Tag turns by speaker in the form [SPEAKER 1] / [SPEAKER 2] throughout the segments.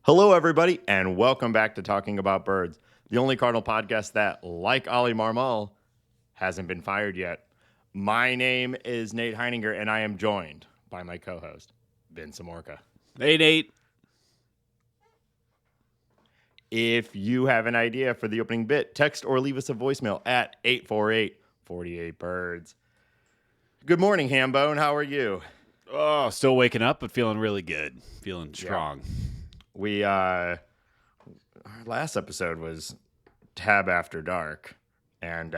[SPEAKER 1] Hello, everybody, and welcome back to Talking About Birds, the only Cardinal podcast that, like Oli Marmol, hasn't been fired yet. My name is Nate Heininger, and I am joined by my co-host, Vince Amorca.
[SPEAKER 2] Hey, Nate.
[SPEAKER 1] If you have an idea for the opening bit, text or leave us a voicemail at 848-48-BIRDS. Good morning, Hambone. How are you?
[SPEAKER 2] Oh, still waking up, but feeling really good. Feeling strong.
[SPEAKER 1] Yeah. Our last episode was Tab After Dark, and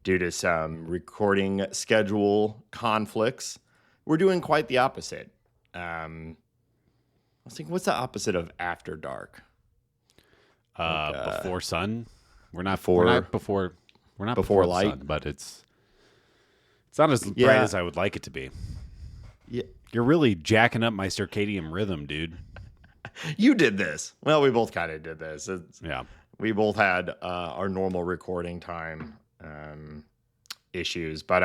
[SPEAKER 1] due to some recording schedule conflicts, we're doing quite the opposite. I was thinking, what's the opposite of After Dark?
[SPEAKER 2] Before sun. We're not before
[SPEAKER 1] light,
[SPEAKER 2] sun, but it's not as bright as I would like it to be.
[SPEAKER 1] Yeah,
[SPEAKER 2] you're really jacking up my circadian rhythm, dude.
[SPEAKER 1] You did this. Well, we both kind of did this.
[SPEAKER 2] Yeah,
[SPEAKER 1] we both had our normal recording time issues, but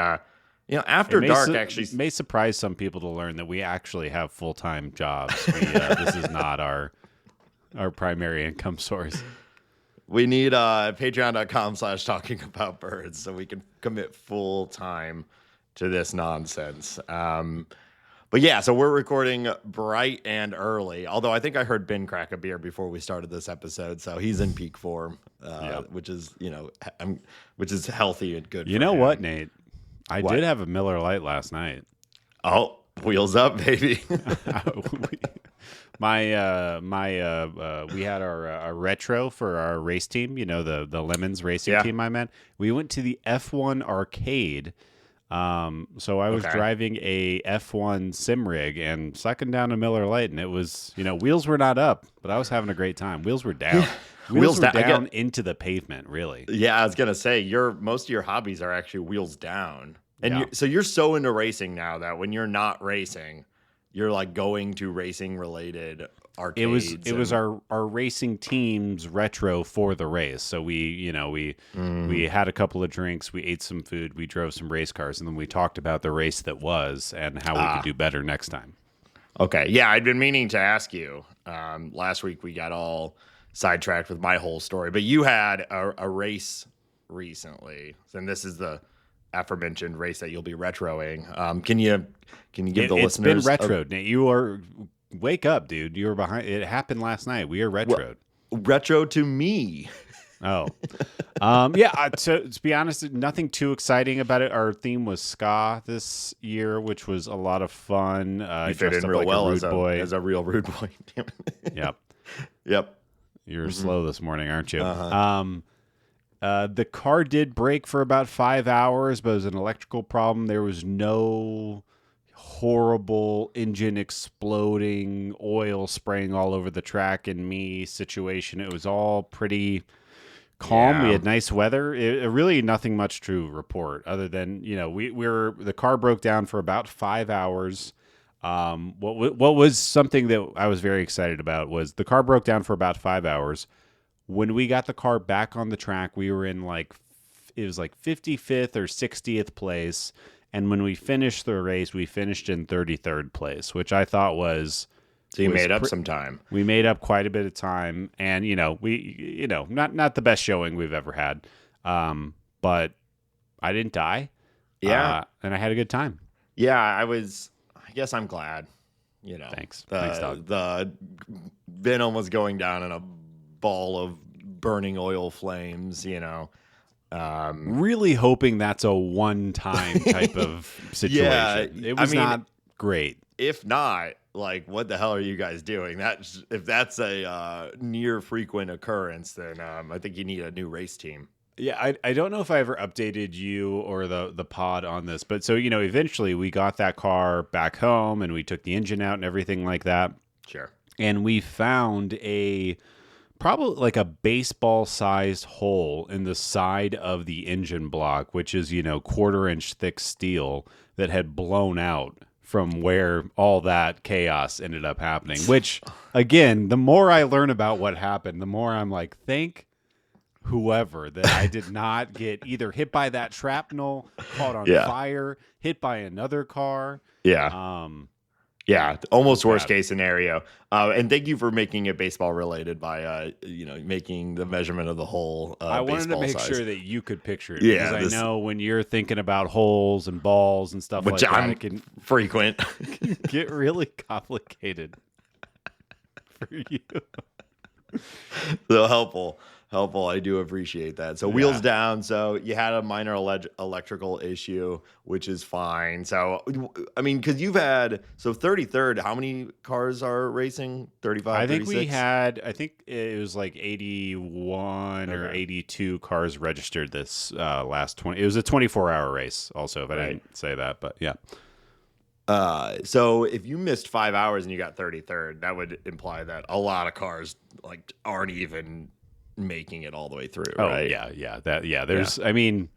[SPEAKER 1] After Dark actually
[SPEAKER 2] may surprise some people to learn that we actually have full-time jobs. This is not our primary income source.
[SPEAKER 1] We need patreon.com/talking about birds so we can commit full time to this nonsense. But yeah, so we're recording bright and early. Although I think I heard Ben crack a beer before we started this episode, so he's in peak form, which is which is healthy and good.
[SPEAKER 2] You know what, Nate? I did have a Miller Lite last night.
[SPEAKER 1] Oh, wheels up, baby!
[SPEAKER 2] We had our retro for our race team, the Lemons racing team I'm at. We went to the F1 arcade. So I was driving a F1 sim rig and sucking down a Miller Lite, and it was, wheels were not up, but I was having a great time. Wheels were down. Wheels were down into the pavement, really.
[SPEAKER 1] Yeah, I was going to say, most of your hobbies are actually wheels down. And you're so into racing now that when you're not racing, you're like going to racing related arcades.
[SPEAKER 2] It was our racing team's retro for the race. So we had a couple of drinks, we ate some food, we drove some race cars, and then we talked about the race that was and how we could do better next time.
[SPEAKER 1] Okay. Yeah, I'd been meaning to ask you. Last week we got all sidetracked with my whole story, but you had a race recently, and this is the aforementioned race that you'll be retroing. Can you give the listeners?
[SPEAKER 2] It's been retroed. Nate, you are wake up, dude. You were behind. It happened last night. We are retroed.
[SPEAKER 1] Retro to me.
[SPEAKER 2] Oh, yeah. To be honest, nothing too exciting about it. Our theme was ska this year, which was a lot of fun.
[SPEAKER 1] You fit in real well as a real rude boy.
[SPEAKER 2] Yep.
[SPEAKER 1] Yep.
[SPEAKER 2] You're slow this morning, aren't you? The car did break for about 5 hours, but it was an electrical problem. There was no horrible engine exploding, oil spraying all over the track and me situation. It was all pretty calm. We had nice weather. Really nothing much to report other than, the car broke down for about 5 hours. What was something that I was very excited about was the car broke down for about 5 hours. When we got the car back on the track, we were in it was 55th or 60th place. And when we finished the race, we finished in 33rd place, which I thought was...
[SPEAKER 1] So you made up some time.
[SPEAKER 2] We made up quite a bit of time. And, we not the best showing we've ever had. But I didn't die.
[SPEAKER 1] Yeah.
[SPEAKER 2] And I had a good time.
[SPEAKER 1] Yeah, I guess I'm glad.
[SPEAKER 2] Thanks.
[SPEAKER 1] Thanks, Doug. The venom was going down in a ball of burning oil flames,
[SPEAKER 2] really hoping that's a one-time type of situation.
[SPEAKER 1] Yeah,
[SPEAKER 2] it was not great.
[SPEAKER 1] If not, what the hell are you guys doing? If that's a near frequent occurrence, then I think you need a new race team.
[SPEAKER 2] Yeah, I don't know if I ever updated you or the pod on this, but so eventually we got that car back home and we took the engine out and everything like that.
[SPEAKER 1] Sure.
[SPEAKER 2] And we found probably a baseball-sized hole in the side of the engine block, which is, 1/4-inch thick steel that had blown out from where all that chaos ended up happening. Which, again, the more I learn about what happened, the more I'm like, thank whoever that I did not get either hit by that shrapnel, caught on fire, hit by another car.
[SPEAKER 1] Yeah. Yeah, almost worst case scenario. And thank you for making it baseball related by making the measurement of the whole.
[SPEAKER 2] I wanted to make
[SPEAKER 1] size.
[SPEAKER 2] sure that you could picture it,
[SPEAKER 1] Yeah,
[SPEAKER 2] because I know when you're thinking about holes and balls and stuff like that, it can
[SPEAKER 1] frequent
[SPEAKER 2] get really complicated for you.
[SPEAKER 1] So helpful. I do appreciate that. So wheels down. So you had a minor electrical issue, which is fine. So, I mean, because you've had, 33rd, how many cars are racing? 35,
[SPEAKER 2] I think
[SPEAKER 1] 36?
[SPEAKER 2] I think it was like 81 or 82 cars registered this last 20. It was a 24-hour race also, if I didn't say that, but yeah.
[SPEAKER 1] So if you missed 5 hours and you got 33rd, that would imply that a lot of cars like aren't even making it all the way through, right?
[SPEAKER 2] There's I mean,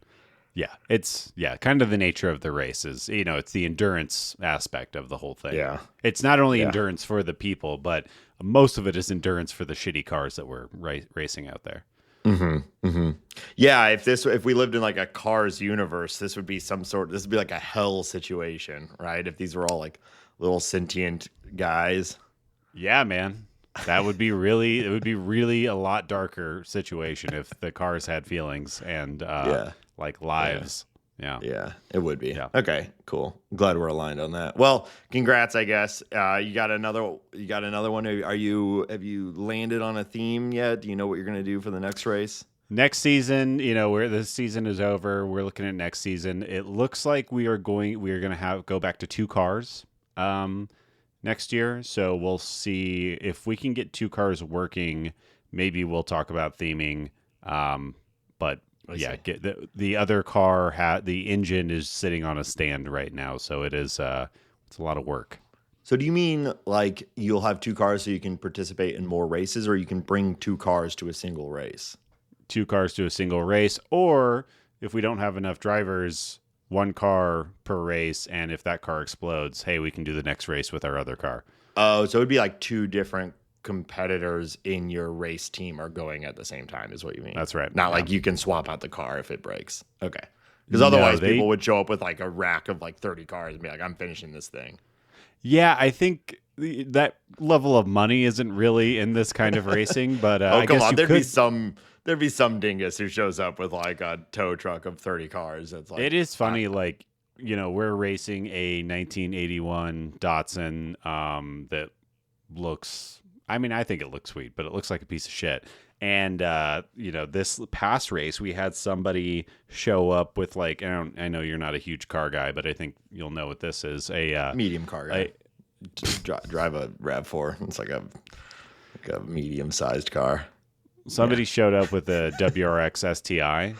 [SPEAKER 2] it's kind of the nature of the race is, it's the endurance aspect of the whole thing.
[SPEAKER 1] Yeah.
[SPEAKER 2] It's not only endurance for the people, but most of it is endurance for the shitty cars that were racing out there.
[SPEAKER 1] Mm-hmm. Mm-hmm. Yeah, if we lived in like a Cars universe, this would be like a hell situation, right? If these were all like little sentient guys.
[SPEAKER 2] Yeah, man. That would be really a lot darker situation if the cars had feelings and like lives. Yeah,
[SPEAKER 1] it would be.
[SPEAKER 2] Yeah.
[SPEAKER 1] Okay, cool. Glad we're aligned on that. Well, congrats, I guess. You got another one. Have you landed on a theme yet? Do you know what you're going to do for the next race?
[SPEAKER 2] Next season, where this season is over, we're looking at next season. It looks like we are going to go back to 2 cars next year. So we'll see if we can get 2 cars working. Maybe we'll talk about theming. But the other car the engine is sitting on a stand right now, so it is it's a lot of work.
[SPEAKER 1] So do you mean like you'll have 2 cars so you can participate in more races, or you can bring 2 cars to a single race?
[SPEAKER 2] 2 cars to a single race, or if we don't have enough drivers, 1 car per race, and if that car explodes, hey, we can do the next race with our other car.
[SPEAKER 1] Oh, so it'd be like 2 different competitors in your race team are going at the same time, is what you mean?
[SPEAKER 2] That's right.
[SPEAKER 1] Not like you can swap out the car if it breaks. Okay. Because otherwise people would show up with like a rack of like 30 cars and be like, I'm finishing this thing.
[SPEAKER 2] Yeah, I think that level of money isn't really in this kind of racing, but
[SPEAKER 1] I come on, there'd be some dingus who shows up with like a tow truck of 30 cars. It's like,
[SPEAKER 2] it is funny, like, we're racing a 1981 Datsun that looks, I think it looks sweet, but it looks like a piece of shit. And this past race, we had somebody show up with like, I know you're not a huge car guy, but I think you'll know what this is. A
[SPEAKER 1] medium car guy. Drive a RAV4. It's like a medium-sized car.
[SPEAKER 2] Somebody showed up with a WRX STI,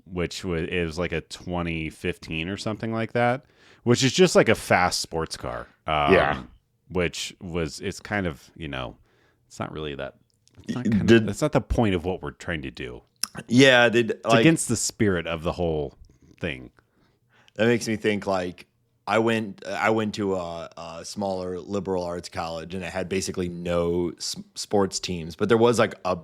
[SPEAKER 2] which was like a 2015 or something like that, which is just like a fast sports car. It's kind of, it's not really that. That's not the point of what we're trying to do.
[SPEAKER 1] Yeah,
[SPEAKER 2] it's against the spirit of the whole thing.
[SPEAKER 1] That makes me think like I went to a smaller liberal arts college, and it had basically no sports teams, but there was like a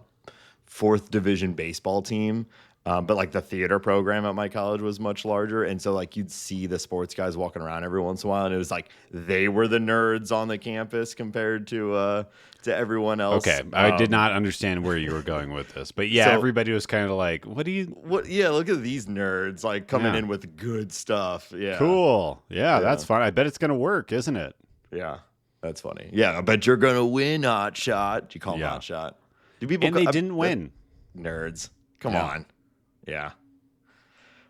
[SPEAKER 1] 4th division baseball team. But like the theater program at my college was much larger. And so like you'd see the sports guys walking around every once in a while. And it was like they were the nerds on the campus compared to everyone else.
[SPEAKER 2] Okay. I did not understand where you were going with this. But yeah, everybody was kind of like,
[SPEAKER 1] yeah, look at these nerds like coming in with good stuff. Yeah.
[SPEAKER 2] Cool. Yeah, that's fun. I bet it's going to work, isn't it?
[SPEAKER 1] Yeah. That's funny. Yeah. I bet you're going to win, Hot Shot. Do you call him Hot Shot? Do people?
[SPEAKER 2] And they didn't win.
[SPEAKER 1] Nerds. Come on. Yeah.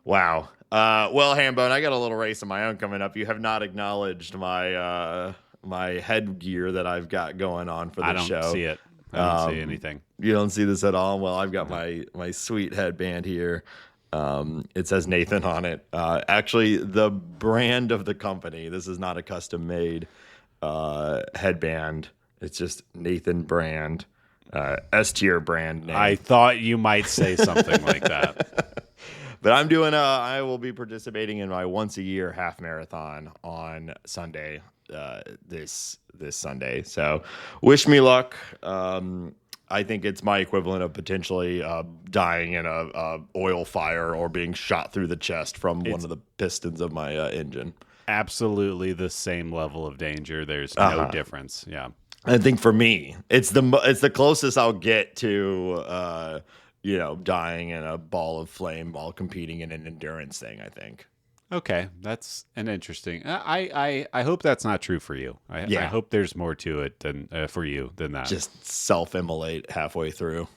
[SPEAKER 1] Wow. Well, Hambone, I got a little race of my own coming up. You have not acknowledged my my headgear that I've got going on for the show.
[SPEAKER 2] I don't see it. I don't see anything.
[SPEAKER 1] You don't see this at all? Well, I've got my sweet headband here. It says Nathan on it. Actually, the brand of the company. This is not a custom-made headband. It's just Nathan brand. S-tier brand name.
[SPEAKER 2] I thought you might say something like that.
[SPEAKER 1] But I will be participating in my once a year half marathon on Sunday, this Sunday. So wish me luck. I think it's my equivalent of potentially dying in a oil fire or being shot through the chest from one of the pistons of my engine.
[SPEAKER 2] absolutely the same level of danger. There's no difference. Yeah.
[SPEAKER 1] I think for me, it's the closest I'll get to dying in a ball of flame while competing in an endurance thing, I think.
[SPEAKER 2] Okay, that's an interesting. I hope that's not true for you. I hope there's more to it than for you than that.
[SPEAKER 1] Just self-immolate halfway through.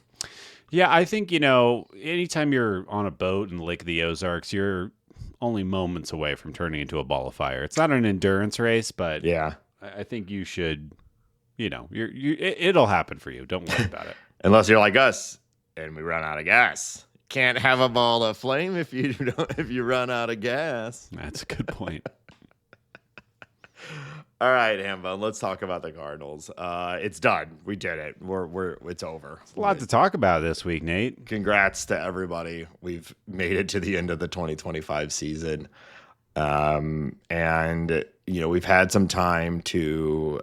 [SPEAKER 2] Yeah, I think anytime you're on a boat in the Lake of the Ozarks, you're only moments away from turning into a ball of fire. It's not an endurance race, but
[SPEAKER 1] yeah,
[SPEAKER 2] I think you should. It'll happen for you. Don't worry about it.
[SPEAKER 1] Unless you're like us and we run out of gas. Can't have a ball of flame if you run out of gas.
[SPEAKER 2] That's a good point.
[SPEAKER 1] All right, Hambone, let's talk about the Cardinals. It's done. We did it. It's over.
[SPEAKER 2] There's a lot to talk about this week, Nate.
[SPEAKER 1] Congrats to everybody. We've made it to the end of the 2025 season. And we've had some time to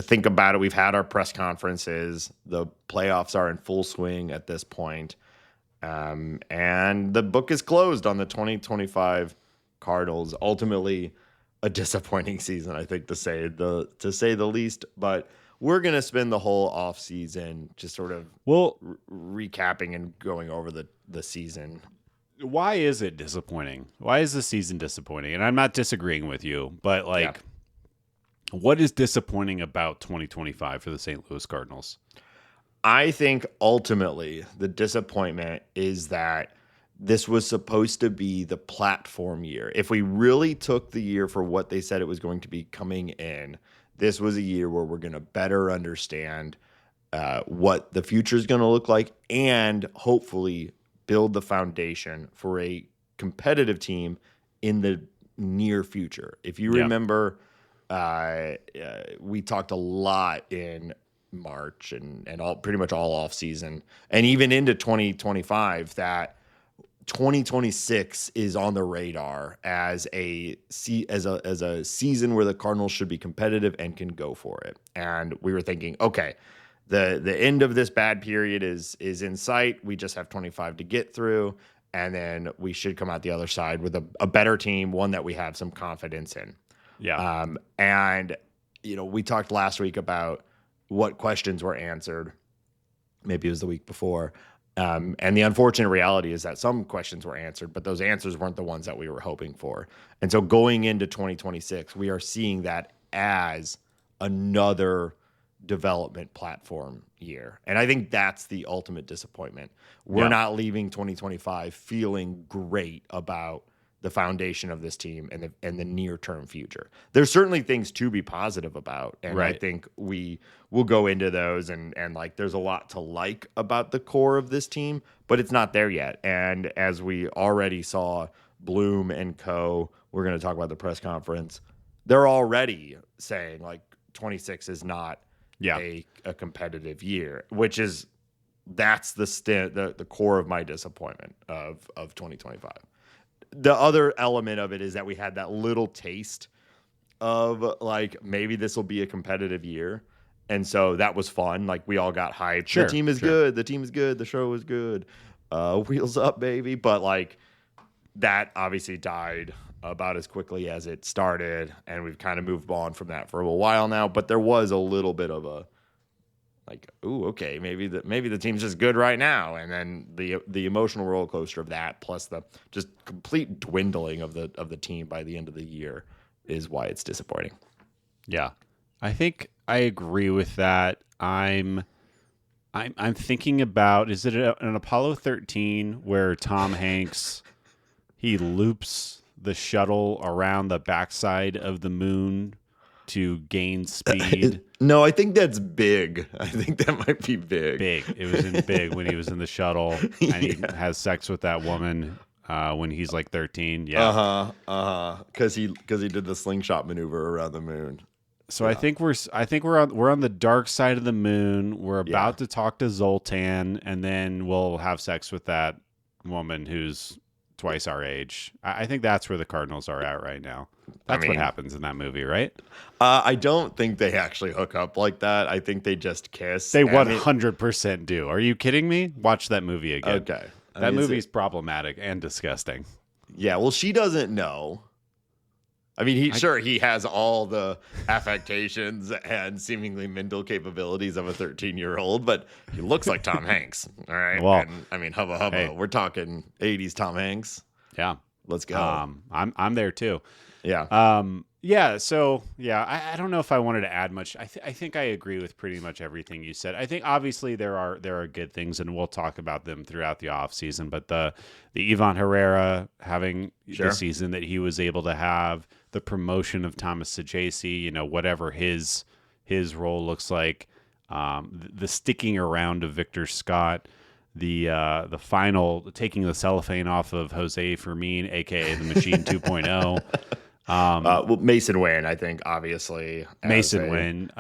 [SPEAKER 1] think about it. We've had our press conferences. The playoffs are in full swing at this point. And the book is closed on the 2025 Cardinals. Ultimately, a disappointing season, I think, to say the least. But we're going to spend the whole offseason just sort of recapping and going over the season.
[SPEAKER 2] Why is it disappointing? Why is the season disappointing? And I'm not disagreeing with you, but what is disappointing about 2025 for the St. Louis Cardinals?
[SPEAKER 1] I think ultimately the disappointment is that this was supposed to be the platform year. If we really took the year for what they said it was going to be coming in, this was a year where we're going to better understand what the future is going to look like and hopefully build the foundation for a competitive team in the near future. If you remember, we talked a lot in March and pretty much all off season and even into 2025 that 2026 is on the radar as a season where the Cardinals should be competitive and can go for it. And we were thinking, okay, the end of this bad period is in sight. We just have 25 to get through, and then we should come out the other side with a better team, one that we have some confidence in.
[SPEAKER 2] Yeah.
[SPEAKER 1] And we talked last week about what questions were answered. Maybe it was the week before. And the unfortunate reality is that some questions were answered, but those answers weren't the ones that we were hoping for. And so going into 2026, we are seeing that as another development platform year. And I think that's the ultimate disappointment. We're not leaving 2025 feeling great about the foundation of this team and the near-term future. There's certainly things to be positive about, and I think we will go into those, and there's a lot to like about the core of this team, but it's not there yet. And as we already saw, Bloom and co, we're going to talk about the press conference, they're already saying 26 is not a competitive year, that's the core of my disappointment of 2025. The other element of it is that we had that little taste of maybe this will be a competitive year. And so that was fun. We all got hyped. The team is good. The team is good. The show is good. Wheels up, baby. But that obviously died about as quickly as it started. And we've kind of moved on from that for a little while now. But there was a little bit of a okay, maybe the team's just good right now, and then the emotional roller coaster of that, plus the just complete dwindling of the team by the end of the year, is why it's disappointing.
[SPEAKER 2] Yeah, I think I agree with that. I'm thinking about, is it an Apollo 13 where Tom Hanks he loops the shuttle around the backside of the moon to gain speed?
[SPEAKER 1] No, I think that's Big. I think that might be Big.
[SPEAKER 2] Big. It was in Big when he was in the shuttle and he has sex with that woman when he's 13. Yeah.
[SPEAKER 1] Because he did the slingshot maneuver around the moon.
[SPEAKER 2] So I think we're on the dark side of the moon. We're about to talk to Zoltan, and then we'll have sex with that woman who's twice our age. I think that's where the Cardinals are at right now. That's what happens in that movie, right?
[SPEAKER 1] I don't think they actually hook up like that. I think they just kiss.
[SPEAKER 2] They 100% do. Are you kidding me? Watch that movie again.
[SPEAKER 1] Okay.
[SPEAKER 2] That movie's problematic and disgusting.
[SPEAKER 1] Yeah, well, she doesn't know. I mean, he has all the affectations and seemingly mental capabilities of a 13-year-old, but he looks like Tom Hanks. All right.
[SPEAKER 2] Well,
[SPEAKER 1] and I mean, hubba hubba.
[SPEAKER 2] hey.
[SPEAKER 1] We're talking 80s Tom Hanks.
[SPEAKER 2] Yeah.
[SPEAKER 1] Let's go.
[SPEAKER 2] I'm there too.
[SPEAKER 1] Yeah.
[SPEAKER 2] So I don't know if I wanted to add much. I think I agree with pretty much everything you said. I think obviously there are good things, and we'll talk about them throughout the offseason. But the Ivan Herrera having the season that he was able to have, the promotion of Thomas Saggese, whatever his role looks like, the sticking around of Victor Scott, the final taking the cellophane off of Jose Fermin, aka the Machine 2.0.
[SPEAKER 1] Well, Mason Wynn, I think, obviously.
[SPEAKER 2] Mason Wynn,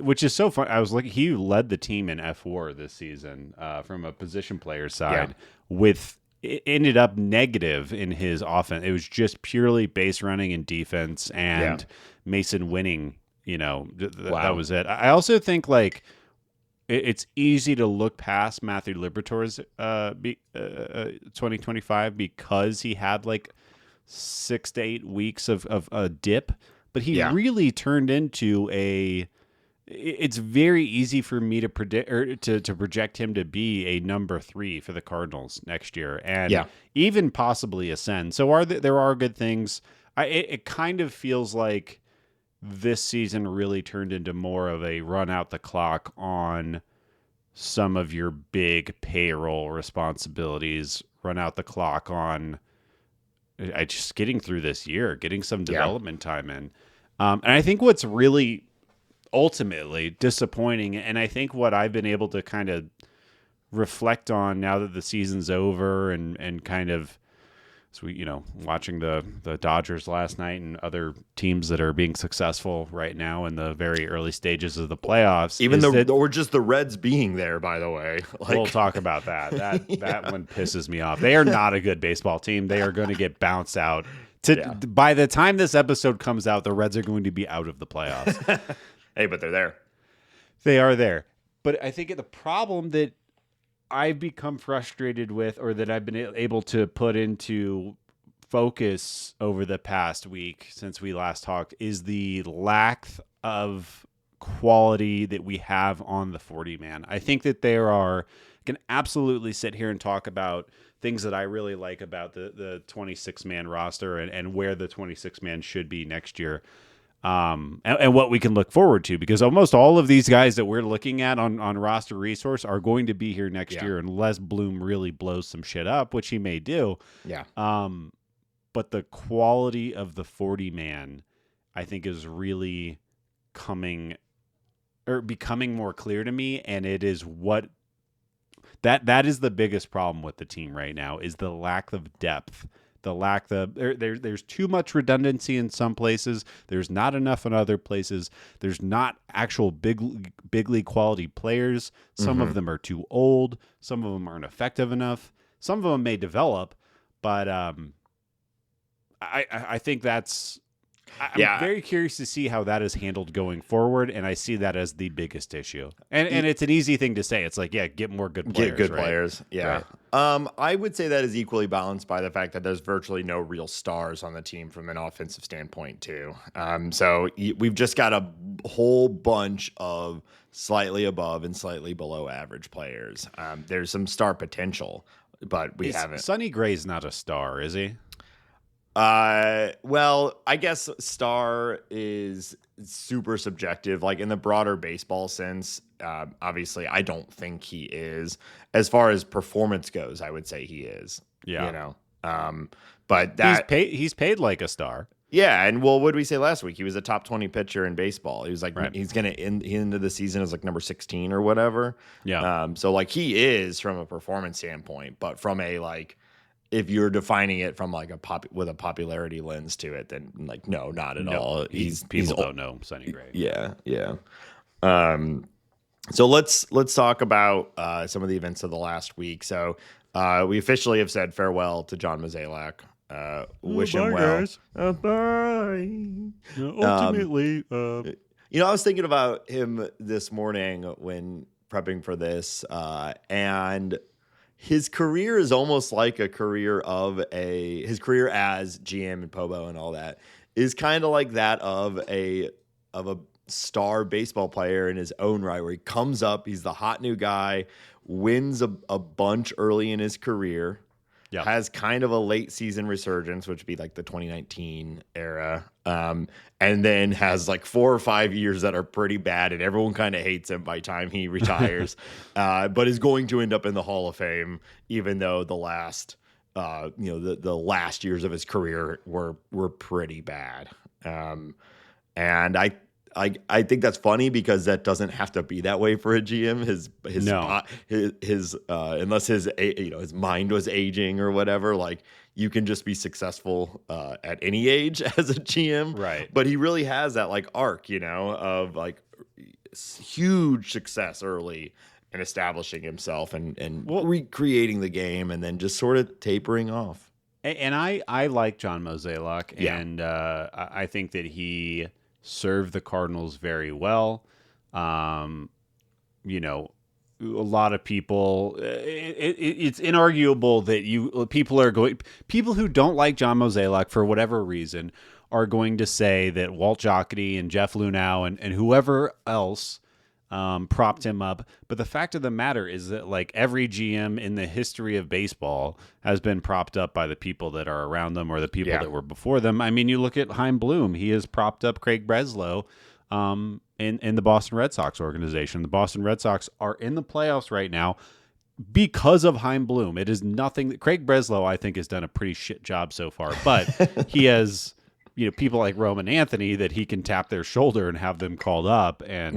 [SPEAKER 2] which is so fun. I was looking; he led the team in F4 this season from a position player side. It ended up negative in his offense. It was just purely base running and defense, and Mason winning. That was it. I also think it's easy to look past Matthew Liberatore's 2025 because he had 6 to 8 weeks of a dip, but he really turned into it's very easy for me to predict or to project him to be a number 3 for the Cardinals next year and even possibly ascend. So there are good things. It kind of feels like this season really turned into more of a run out the clock on some of your big payroll responsibilities, run out the clock on just getting through this year, getting some development time in. And I think what's really ultimately disappointing, and I think what I've been able to kind of reflect on now that the season's over and kind of, so watching the Dodgers last night and other teams that are being successful right now in the very early stages of the playoffs.
[SPEAKER 1] Or just the Reds being there, by the way.
[SPEAKER 2] We'll talk about that. That one pisses me off. They are not a good baseball team. They are going to get bounced out. By the time this episode comes out, the Reds are going to be out of the playoffs.
[SPEAKER 1] Hey, but they're there.
[SPEAKER 2] They are there. But I think the problem that I've become frustrated with, or that I've been able to put into focus over the past week since we last talked, is the lack of quality that we have on the 40-man. I think that can absolutely sit here and talk about things that I really like about the 26-man roster and where the 26-man should be next year. And what we can look forward to, because almost all of these guys that we're looking at on roster resource are going to be here next year unless Bloom really blows some shit up, which he may do.
[SPEAKER 1] Yeah.
[SPEAKER 2] But the quality of the 40-man, I think, is really becoming more clear to me. And it is that is the biggest problem with the team right now, is the lack of depth. There's too much redundancy in some places. There's not enough in other places. There's not actual big league quality players. Some of them are too old. Some of them aren't effective enough. Some of them may develop, but I think I'm very curious to see how that is handled going forward, and I see that as the biggest issue. And it's an easy thing to say. It's get more good players.
[SPEAKER 1] Get good players. Yeah. Right. I would say that is equally balanced by the fact that there's virtually no real stars on the team from an offensive standpoint too. So we've just got a whole bunch of slightly above and slightly below average players. There's some star potential, but we haven't.
[SPEAKER 2] Sonny Gray's not a star, is he?
[SPEAKER 1] Well, I guess star is super subjective. In the broader baseball sense, obviously, I don't think he is. As far as performance goes, I would say he is.
[SPEAKER 2] Yeah.
[SPEAKER 1] But that
[SPEAKER 2] he's paid like a star.
[SPEAKER 1] Yeah, and what did we say last week? He was a top 20 pitcher in baseball. He was he's going to end the season as number 16 or whatever.
[SPEAKER 2] Yeah.
[SPEAKER 1] So he is from a performance standpoint, but from a if you're defining it from with a popularity lens to it, then no, not at all.
[SPEAKER 2] People don't know Sonny Gray.
[SPEAKER 1] Yeah. So let's talk about some of the events of the last week. So we officially have said farewell to John Mozeliak. Wish him well.
[SPEAKER 2] Guys.
[SPEAKER 1] Bye.
[SPEAKER 2] Ultimately,
[SPEAKER 1] I was thinking about him this morning when prepping for this, and his career is almost like a career his career as GM and Pobo and all that is kind of like that of a star baseball player in his own right, where he comes up, he's the hot new guy, wins a bunch early in his career, has kind of a late season resurgence, which would be like the 2019 era, and then has like 4 or 5 years that are pretty bad, and everyone kind of hates him by the time he retires, but is going to end up in the Hall of Fame, even though the last the last years of his career were pretty bad. And I think that's funny because that doesn't have to be that way for a GM. His unless his mind was aging or whatever, like you can just be successful at any age as a GM.
[SPEAKER 2] Right.
[SPEAKER 1] But he really has that like arc, of like huge success early and establishing himself and recreating the game and then just sort of tapering off.
[SPEAKER 2] And I like John Mozeliak, and I think that he served the Cardinals very well. A lot of people, it's inarguable that people who don't like John Mozeliak for whatever reason are going to say that Walt Jocketty and Jeff Lunau and whoever else propped him up. But the fact of the matter is that like every GM in the history of baseball has been propped up by the people that are around them or the people that were before them. I mean, you look at Chaim Bloom, he has propped up Craig Breslow in the Boston Red Sox organization. The Boston Red Sox are in the playoffs right now because of Chaim Bloom. It is nothing that Craig Breslow, I think, has done a pretty shit job so far, but he has people like Roman Anthony that he can tap their shoulder and have them called up, and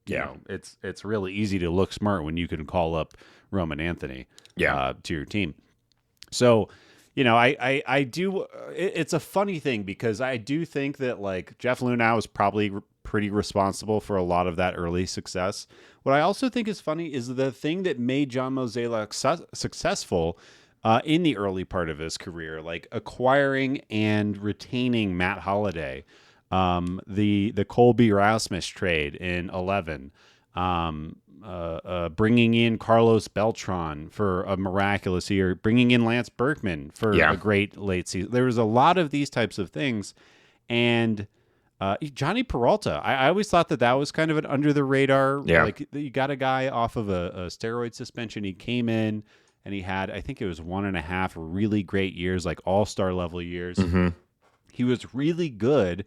[SPEAKER 2] it's really easy to look smart when you can call up Roman Anthony to your team. So, I do. It's a funny thing because I do think that like Jeff Lunau is probably pretty responsible for a lot of that early success. What I also think is funny is the thing that made John Mozeliak successful in the early part of his career, like acquiring and retaining Matt Holliday, the Colby Rasmus trade in 2011, bringing in Carlos Beltran for a miraculous year, bringing in Lance Berkman for a great late season. There was a lot of these types of things, and Johnny Peralta, I always thought that was kind of an under the radar.
[SPEAKER 1] Yeah.
[SPEAKER 2] Like you got a guy off of a steroid suspension. He came in. And he had, I think it was 1.5 really great years, like all-star level years.
[SPEAKER 1] Mm-hmm.
[SPEAKER 2] He was really good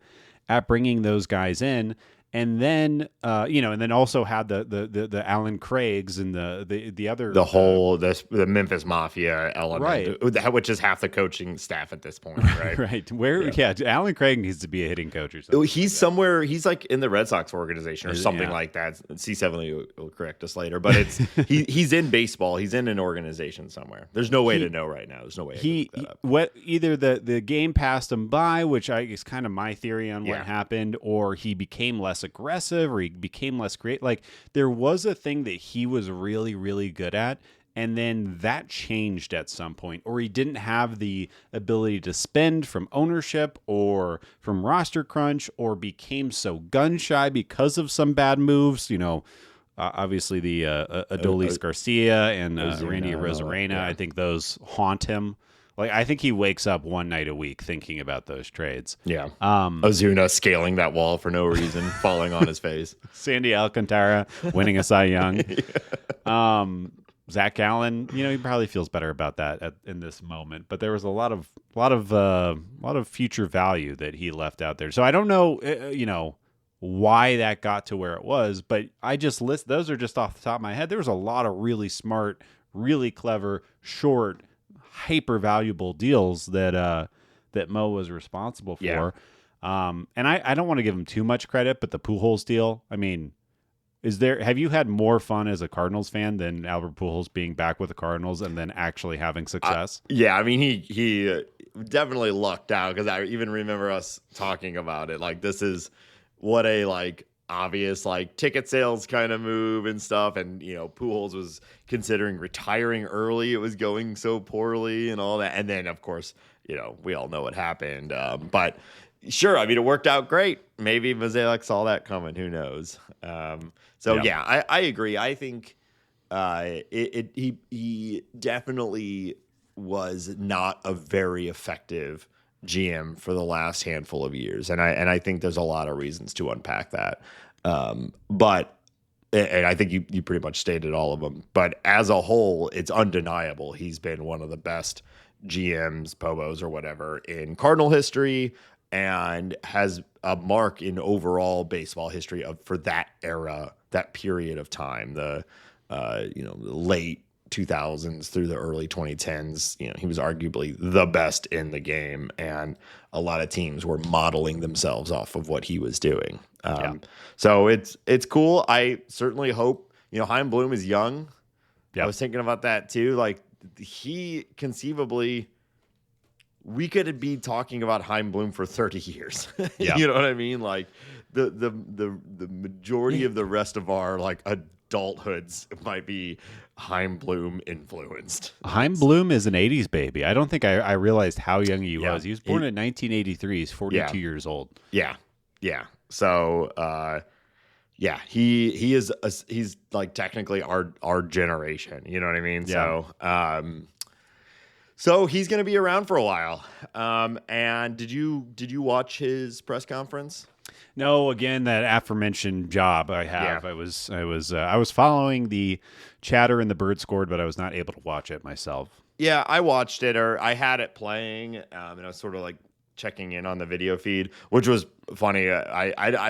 [SPEAKER 2] at bringing those guys in. And then, and then also had the Alan Craigs and the other
[SPEAKER 1] the Memphis Mafia element, right? Which is half the coaching staff at this point, right?
[SPEAKER 2] Right. Alan Craig needs to be a hitting coach or something.
[SPEAKER 1] He's somewhere. He's like in the Red Sox organization or something like that. C7 will correct us later, but it's he's in baseball. He's in an organization somewhere. There's no way to know right now. There's no way.
[SPEAKER 2] Either the game passed him by, which is kind of my theory on what happened, or he became less aggressive or he became less great. Like there was a thing that he was really, really good at, and then that changed at some point, or he didn't have the ability to spend from ownership or from roster crunch, or became so gun shy because of some bad moves. Obviously the Adolis Garcia and Randy Arozarena, I think those haunt him. Like, I think he wakes up one night a week thinking about those trades.
[SPEAKER 1] Yeah. Ozuna scaling that wall for no reason, falling on his face.
[SPEAKER 2] Sandy Alcantara winning a Cy Young. Zach Gallen, he probably feels better about that in this moment. But there was a lot of future value that he left out there. So I don't know, why that got to where it was. But I just those are just off the top of my head. There was a lot of really smart, really clever, short, hyper valuable deals that Mo was responsible for.
[SPEAKER 1] Yeah.
[SPEAKER 2] And I don't want to give him too much credit, but the Pujols deal, I mean, have you had more fun as a Cardinals fan than Albert Pujols being back with the Cardinals and then actually having success?
[SPEAKER 1] I mean, he definitely lucked out, because I even remember us talking about it. Like, this is what a obvious ticket sales kind of move and stuff, and Pujols was considering retiring early. It was going so poorly and all that, and then of course we all know what happened, but sure, I mean, it worked out great. Maybe Mozeliak saw that coming, who knows. I agree. I think he definitely was not a very effective GM for the last handful of years, and I think there's a lot of reasons to unpack that. But I think you pretty much stated all of them. But as a whole, it's undeniable he's been one of the best GMs, Pobos, or whatever in Cardinal history, and has a mark in overall baseball history for that era, that period of time, the late 2000s through the early 2010s. He was arguably the best in the game, and a lot of teams were modeling themselves off of what he was doing. So it's cool. I certainly hope, Chaim Bloom is young. I was thinking about that too. Like, he conceivably, we could be talking about Chaim Bloom for 30 years. You know what I mean? Like, the majority of the rest of our adulthoods might be Chaim Bloom influenced.
[SPEAKER 2] Chaim Bloom is an 80s baby. I don't think I realized how young he was. He was born in 1983. He's 42 years old.
[SPEAKER 1] Yeah. So, he is he's like technically our generation. You know what I mean? Yeah. So he's going to be around for a while. And did you watch his press conference?
[SPEAKER 2] No, again, that aforementioned job I have. Yeah. I was following the chatter and the bird scored, but I was not able to watch it myself.
[SPEAKER 1] Yeah, I watched it, or I had it playing, and I was sort of like checking in on the video feed, which was funny.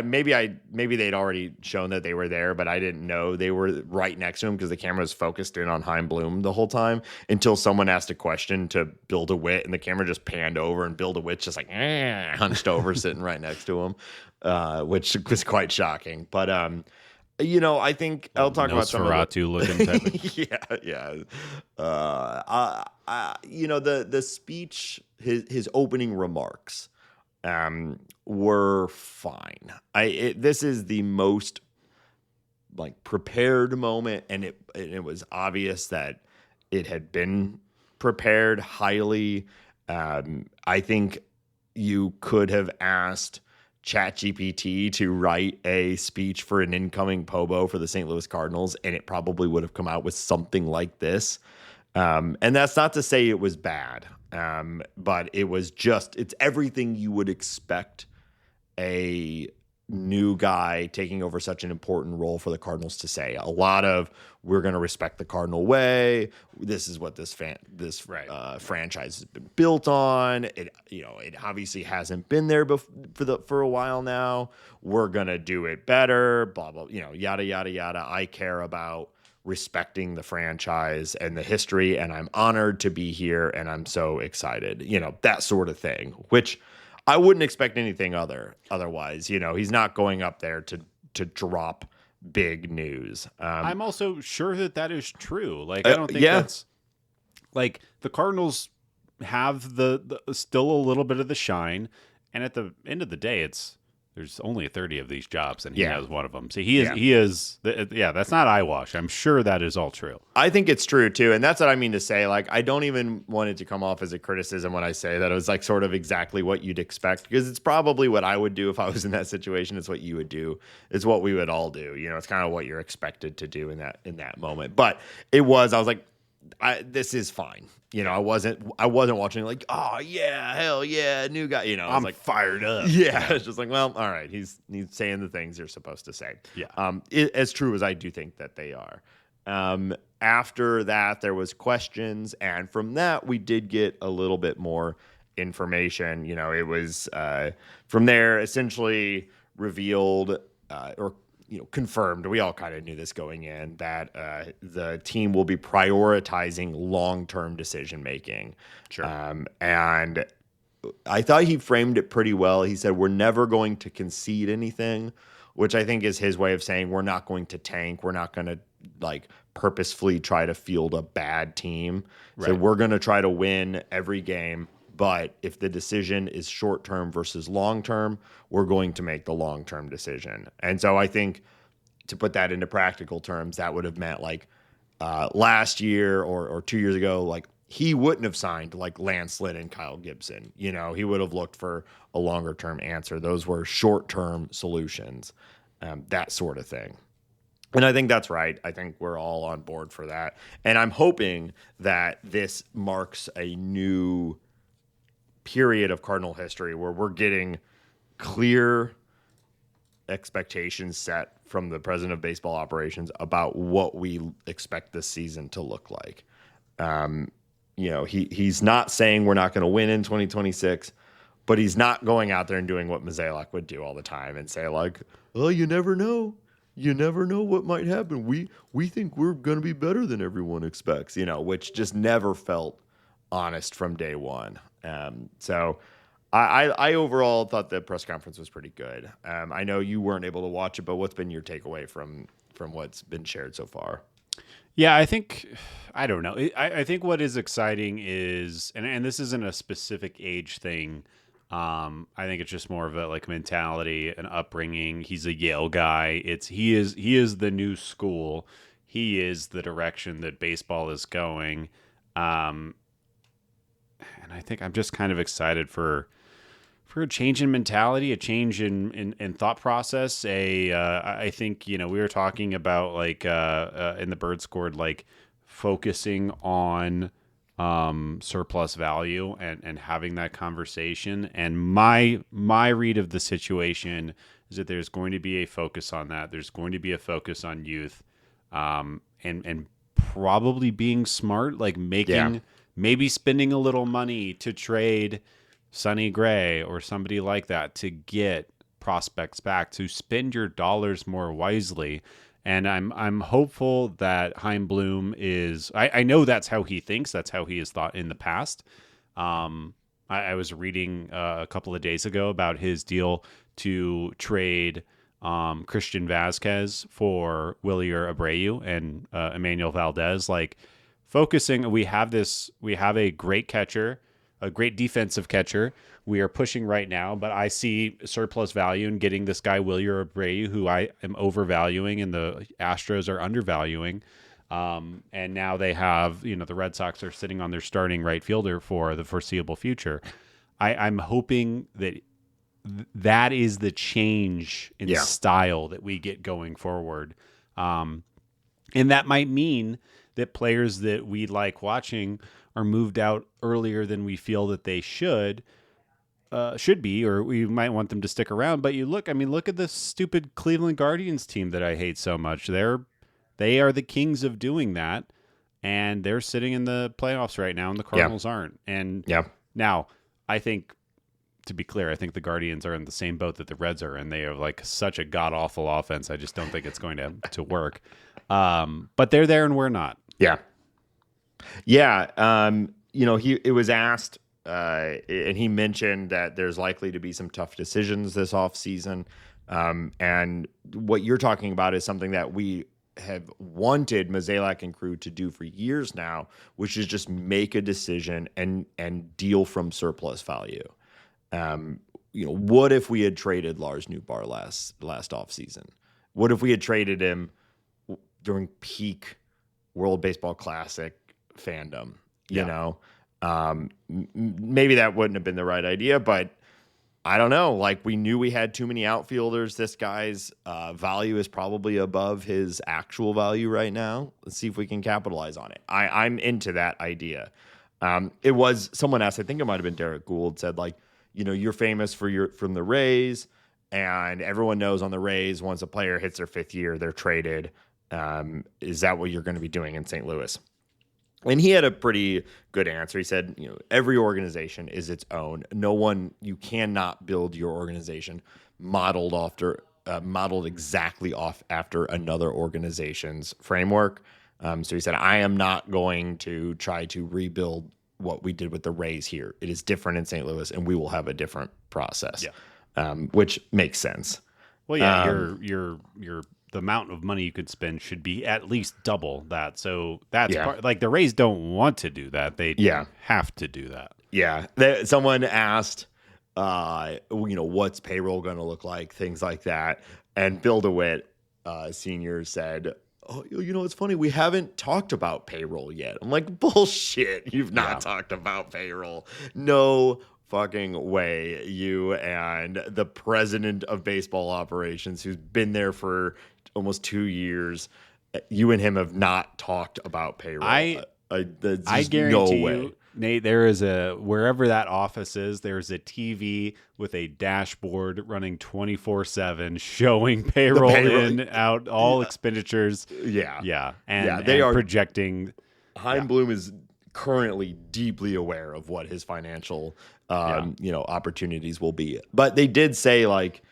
[SPEAKER 1] Maybe they'd already shown that they were there, but I didn't know they were right next to him because the camera was focused in on Chaim Bloom the whole time until someone asked a question to Bill DeWitt, and the camera just panned over, and Bill DeWitt's just like hunched over, sitting right next to him, which was quite shocking. But I think I'll talk about some of the
[SPEAKER 2] looking type
[SPEAKER 1] the speech, his opening remarks were fine. This is the most prepared moment, and it was obvious that it had been prepared highly. I think you could have asked ChatGPT to write a speech for an incoming Pobo for the St. Louis Cardinals, and it probably would have come out with something like this. And that's not to say it was bad, but it's everything you would expect a new guy taking over such an important role for the Cardinals to say. A lot of, we're going to respect the Cardinal way. This is what this franchise has been built on. It obviously hasn't been there for a while now. We're going to do it better, blah, blah, yada, yada, yada. I care about respecting the franchise and the history, and I'm honored to be here, and I'm so excited, that sort of thing, which I wouldn't expect anything otherwise. He's not going up there to drop big news.
[SPEAKER 2] I'm also sure that is true. I don't think that's the Cardinals have the still a little bit of the shine, and at the end of the day, there's only 30 of these jobs, and he has one of them. So he is. That's not eyewash. I'm sure that is all true.
[SPEAKER 1] I think it's true too, and that's what I mean to say. I don't even want it to come off as a criticism when I say that it was sort of exactly what you'd expect, because it's probably what I would do if I was in that situation. It's what you would do. It's what we would all do. It's kind of what you're expected to do in that moment. But I was like, this is fine. I wasn't watching oh yeah, hell yeah, new guy. I was
[SPEAKER 2] I'm fired up.
[SPEAKER 1] Yeah, it's just well, all right, he's saying the things you're supposed to say.
[SPEAKER 2] Yeah.
[SPEAKER 1] As true as I do think that they are. After that, there was questions, and from that, we did get a little bit more information. It was from there essentially revealed or confirmed. We all kind of knew this going in, that the team will be prioritizing long-term decision making.
[SPEAKER 2] Sure.
[SPEAKER 1] And I thought he framed it pretty well. He said, we're never going to concede anything, which I think is his way of saying we're not going to tank. We're not going to purposefully try to field a bad team. Right. So we're going to try to win every game. But if the decision is short-term versus long-term, we're going to make the long-term decision. And so I think, to put that into practical terms, that would have meant last year or 2 years ago, he wouldn't have signed Lance Lynn and Kyle Gibson. He would have looked for a longer-term answer. Those were short-term solutions, that sort of thing. And I think that's right. I think we're all on board for that. And I'm hoping that this marks a new period of Cardinal history where we're getting clear expectations set from the president of baseball operations about what we expect this season to look like. He's not saying we're not going to win in 2026, but he's not going out there and doing what Mozeliak would do all the time and say like, "Oh, you never know. You never know what might happen. We think we're going to be better than everyone expects," which just never felt honest from day one. So I overall thought the press conference was pretty good. I know you weren't able to watch it, but what's been your takeaway from what's been shared so far?
[SPEAKER 2] Yeah, I don't know. I think what is exciting is, and this isn't a specific age thing. I think it's just more of a like mentality, an upbringing. He's a Yale guy. He is the new school. He is the direction that baseball is going. And I think I'm just kind of excited for a change in mentality, a change in thought process. I think, we were talking about like in the Bird Scored, like focusing on surplus value and having that conversation. And my read of the situation is that there's going to be a focus on that. There's going to be a focus on youth, and probably being smart, like maybe spending a little money to trade Sonny Gray or somebody like that to get prospects back, to spend your dollars more wisely. And I'm hopeful that Chaim Bloom is. I know that's how he thinks. That's how he has thought in the past. I was reading a couple of days ago about his deal to trade Christian Vazquez for Wilyer Abreu and Emmanuel Valdez. Like focusing, we have a great catcher, a great defensive catcher. We are pushing right now, but I see surplus value in getting this guy Wilyer Abreu, who I am overvaluing and the Astros are undervaluing. And now they have, the Red Sox are sitting on their starting right fielder for the foreseeable future. I'm hoping that is the change in style that we get going forward. And that might mean that players that we like watching are moved out earlier than we feel that they should be, or we might want them to stick around. But look at the stupid Cleveland Guardians team that I hate so much. They are the kings of doing that, and they're sitting in the playoffs right now, and the Cardinals aren't. And now, I think, to be clear, I think the Guardians are in the same boat that the Reds are, and they are like such a god-awful offense. I just don't think it's going to work. But they're there, and we're not.
[SPEAKER 1] Yeah. It was asked, and he mentioned that there's likely to be some tough decisions this offseason. And what you're talking about is something that we have wanted Mozeliak and crew to do for years now, which is just make a decision and deal from surplus value. What if we had traded Lars Nootbaar last offseason? What if we had traded him during peak World Baseball Classic fandom? Maybe that wouldn't have been the right idea, but I don't know. Like, we knew we had too many outfielders. This guy's value is probably above his actual value right now. Let's see if we can capitalize on it. I'm into that idea. It was someone asked, I think it might have been Derek Gould, said like, you're famous from the Rays, and everyone knows on the Rays, once a player hits their fifth year, they're traded. Is that what you're going to be doing in St. Louis? And he had a pretty good answer. He said, every organization is its own. You cannot build your organization modeled exactly off after another organization's framework. So he said, I am not going to try to rebuild what we did with the Rays here. It is different in St. Louis, and we will have a different process, which makes sense.
[SPEAKER 2] Well, yeah, the amount of money you could spend should be at least double that. So that's like the Rays don't want to do that. They have to do that.
[SPEAKER 1] Yeah. Someone asked, what's payroll going to look like? Things like that. And Bill DeWitt, Sr. said, oh, it's funny. We haven't talked about payroll yet. I'm like, bullshit. You've not talked about payroll. No fucking way. You and the president of baseball operations, who's been there for almost 2 years, you and him have not talked about payroll. There's
[SPEAKER 2] I
[SPEAKER 1] just
[SPEAKER 2] guarantee
[SPEAKER 1] no way.
[SPEAKER 2] you, Nate, there is wherever that office is, there's a TV with a dashboard running 24/7 showing payroll in, out, all expenditures.
[SPEAKER 1] Yeah.
[SPEAKER 2] Yeah.
[SPEAKER 1] Yeah,
[SPEAKER 2] And,
[SPEAKER 1] they are
[SPEAKER 2] projecting.
[SPEAKER 1] Chaim Bloom is currently deeply aware of what his financial, opportunities will be. But they did say, like,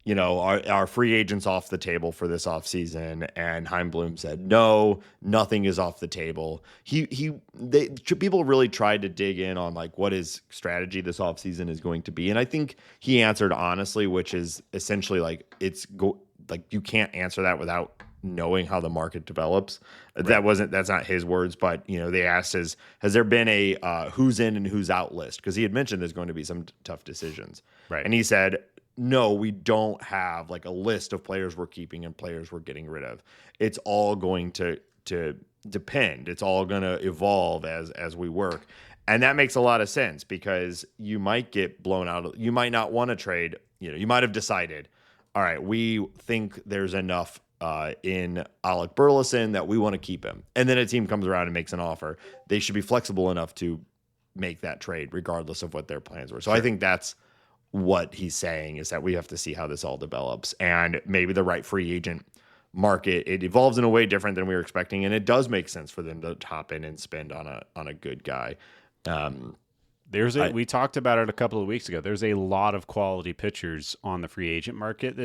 [SPEAKER 1] our free agents off the table for this offseason, and Chaim Bloom said, no, nothing is off the table. People really tried to dig in on, like, what his strategy this offseason is going to be. And I think he answered honestly, which is essentially like, you can't answer that without knowing how the market develops. Right. That's not his words, but they asked, has there been a who's in and who's out list? Because he had mentioned there's going to be some tough decisions.
[SPEAKER 2] Right.
[SPEAKER 1] And he said, no, we don't have like a list of players we're keeping and players we're getting rid of. It's all going to depend. It's all going to evolve as we work. And that makes a lot of sense, because you might get blown out. You might not want to trade. You might have decided, all right, we think there's enough in Alec Burleson that we want to keep him. And then a team comes around and makes an offer. They should be flexible enough to make that trade regardless of what their plans were. So sure. I think that's what he's saying, is that we have to see how this all develops, and maybe the right free agent market, it evolves in a way different than we were expecting. And it does make sense for them to hop in and spend on a good guy.
[SPEAKER 2] We talked about it a couple of weeks ago. There's a lot of quality pitchers on the free agent market.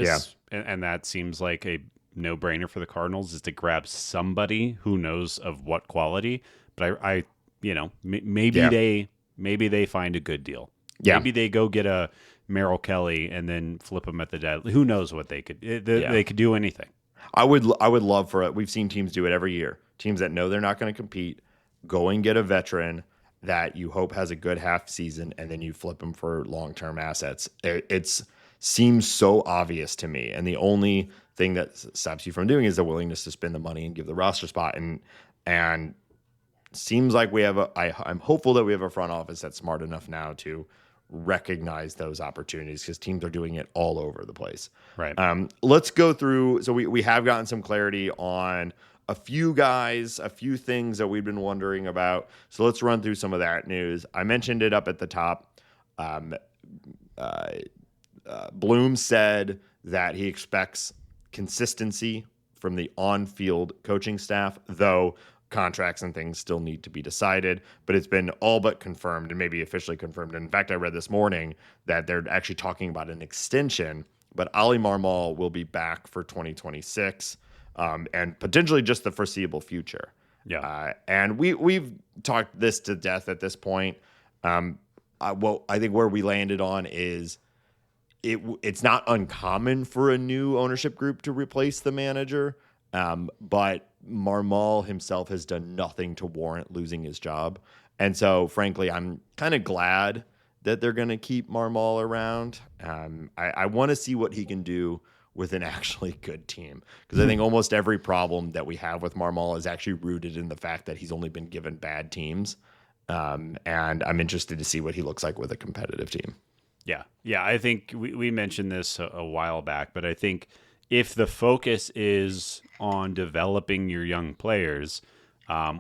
[SPEAKER 2] And that seems like a no-brainer for the Cardinals, is to grab somebody who knows of what quality. But maybe they find a good deal. Yeah. Maybe they go get a Merrill Kelly and then flip them at the deadline. Who knows what they could? They could do anything.
[SPEAKER 1] I would love for it. We've seen teams do it every year. Teams that know they're not going to compete, go and get a veteran that you hope has a good half season, and then you flip them for long-term assets. It seems so obvious to me, and the only thing that stops you from doing is the willingness to spend the money and give the roster spot. And seems like I'm hopeful that we have a front office that's smart enough now to recognize those opportunities, because teams are doing it all over the place.
[SPEAKER 2] Right.
[SPEAKER 1] Let's go through. So we have gotten some clarity on a few guys, a few things that we've been wondering about. So let's run through some of that news. I mentioned it up at the top. Bloom said that he expects consistency from the on-field coaching staff, though contracts and things still need to be decided, but it's been all but confirmed, and maybe officially confirmed. In fact, I read this morning that they're actually talking about an extension, but Oli Marmol will be back for 2026, and potentially just the foreseeable future.
[SPEAKER 2] Yeah.
[SPEAKER 1] And we've talked this to death at this point. I think where we landed on is it's not uncommon for a new ownership group to replace the manager, but Marmol himself has done nothing to warrant losing his job. And so, frankly, I'm kind of glad that they're going to keep Marmol around. I want to see what he can do with an actually good team, because I think almost every problem that we have with Marmol is actually rooted in the fact that he's only been given bad teams. And I'm interested to see what he looks like with a competitive team.
[SPEAKER 2] Yeah. Yeah. I think we mentioned this a while back, but I think if the focus is on developing your young players,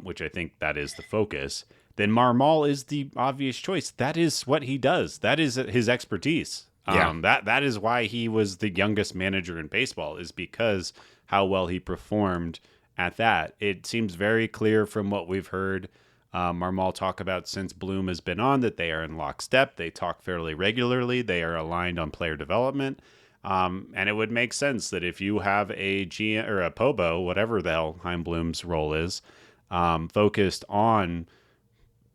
[SPEAKER 2] which I think that is the focus, then Marmol is the obvious choice. That is what he does. That is his expertise. That is why he was the youngest manager in baseball, is because how well he performed at that. It seems very clear from what we've heard Marmol talk about since Bloom has been on that they are in lockstep. They talk fairly regularly. They are aligned on player development. And it would make sense that if you have a GM or a POBO, whatever the hell Chaim Bloom's role is, focused on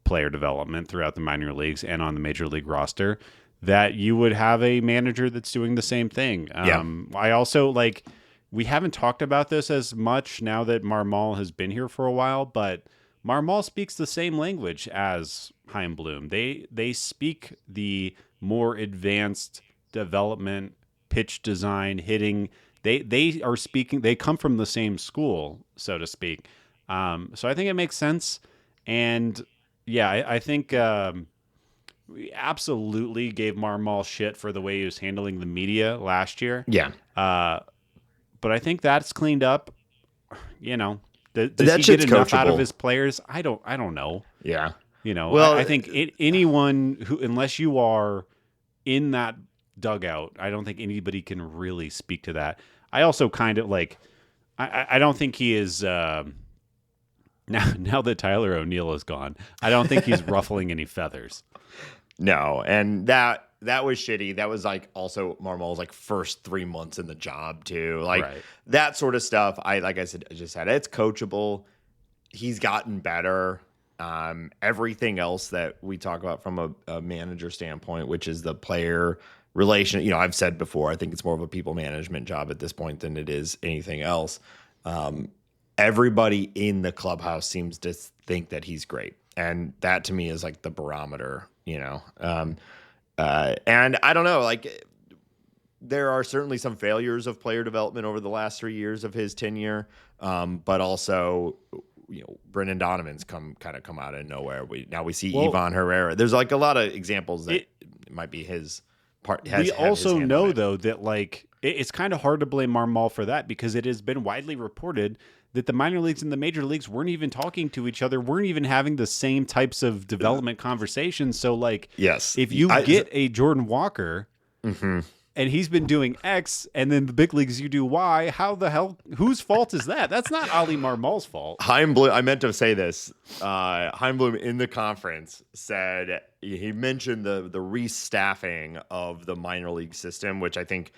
[SPEAKER 2] player development throughout the minor leagues and on the major league roster, that you would have a manager that's doing the same thing. I also we haven't talked about this as much now that Marmol has been here for a while, but Marmol speaks the same language as Chaim Bloom. They speak the more advanced development, pitch design, hitting. They are speaking. They come from the same school, so to speak. So I think it makes sense. And yeah, I think we absolutely gave Marmol shit for the way he was handling the media last year.
[SPEAKER 1] Yeah.
[SPEAKER 2] But I think that's cleaned up. Does
[SPEAKER 1] That
[SPEAKER 2] he get
[SPEAKER 1] shit's
[SPEAKER 2] enough out of
[SPEAKER 1] coachable.
[SPEAKER 2] his players? I don't know.
[SPEAKER 1] Yeah.
[SPEAKER 2] Well, I think anyone who, unless you are in that dugout, I don't think anybody can really speak to that. I also kind of like, I don't think he is, now that Tyler O'Neill is gone, I don't think he's ruffling any feathers.
[SPEAKER 1] No, and that was shitty. That was like also Marmol's like first 3 months in the job too. Like that sort of stuff. Like I said, it's coachable. He's gotten better. Everything else that we talk about from a manager standpoint, which is the player relation, I've said before, I think it's more of a people management job at this point than it is anything else. Everybody in the clubhouse seems to think that he's great. And that to me is like the barometer, and I don't know, like there are certainly some failures of player development over the last 3 years of his tenure. But also, Brendan Donovan's come out of nowhere. We see Ivan Herrera. There's like a lot of examples that it might be his part.
[SPEAKER 2] We also know though that like it's kind of hard to blame Marmol for that because it has been widely reported that the minor leagues and the major leagues weren't even talking to each other, weren't even having the same types of development conversations. So like,
[SPEAKER 1] yes,
[SPEAKER 2] if you get a Jordan Walker and he's been doing X and then the big leagues you do Y, how the hell, whose fault is that? That's not Oli Marmol's fault.
[SPEAKER 1] Chaim Bloom, I meant to say this. Chaim Bloom in the conference said, he mentioned the restaffing of the minor league system, which I think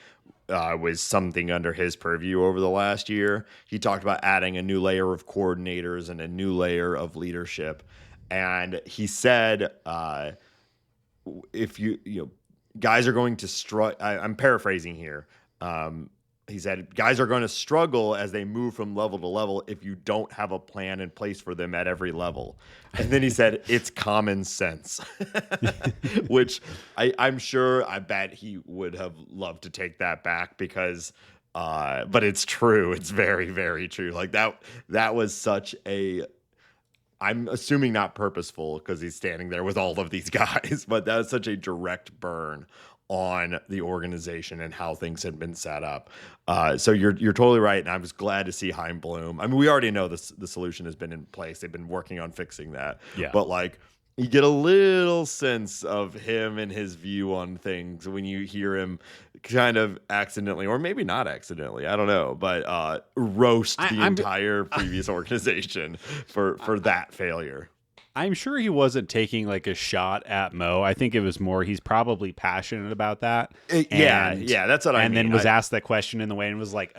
[SPEAKER 1] was something under his purview over the last year. He talked about adding a new layer of coordinators and a new layer of leadership. And he said, if guys are going to struggle. I'm paraphrasing here. He said, guys are going to struggle as they move from level to level if you don't have a plan in place for them at every level. And then he said, it's common sense, which I bet he would have loved to take that back because, but it's true. It's very, very true. Like that was such I'm assuming not purposeful because he's standing there with all of these guys, but that was such a direct burn on the organization and how things had been set up. So you're totally right, and I was glad to see Chaim Bloom. I mean, we already know the solution has been in place. They've been working on fixing that. Yeah. But like, you get a little sense of him and his view on things when you hear him kind of accidentally, or maybe not accidentally, I don't know, but roast the entire previous organization for that failure.
[SPEAKER 2] I'm sure he wasn't taking like a shot at Mo. I think it was more he's probably passionate about that.
[SPEAKER 1] Yeah, that's what I mean.
[SPEAKER 2] And then was asked that question in the way and was like,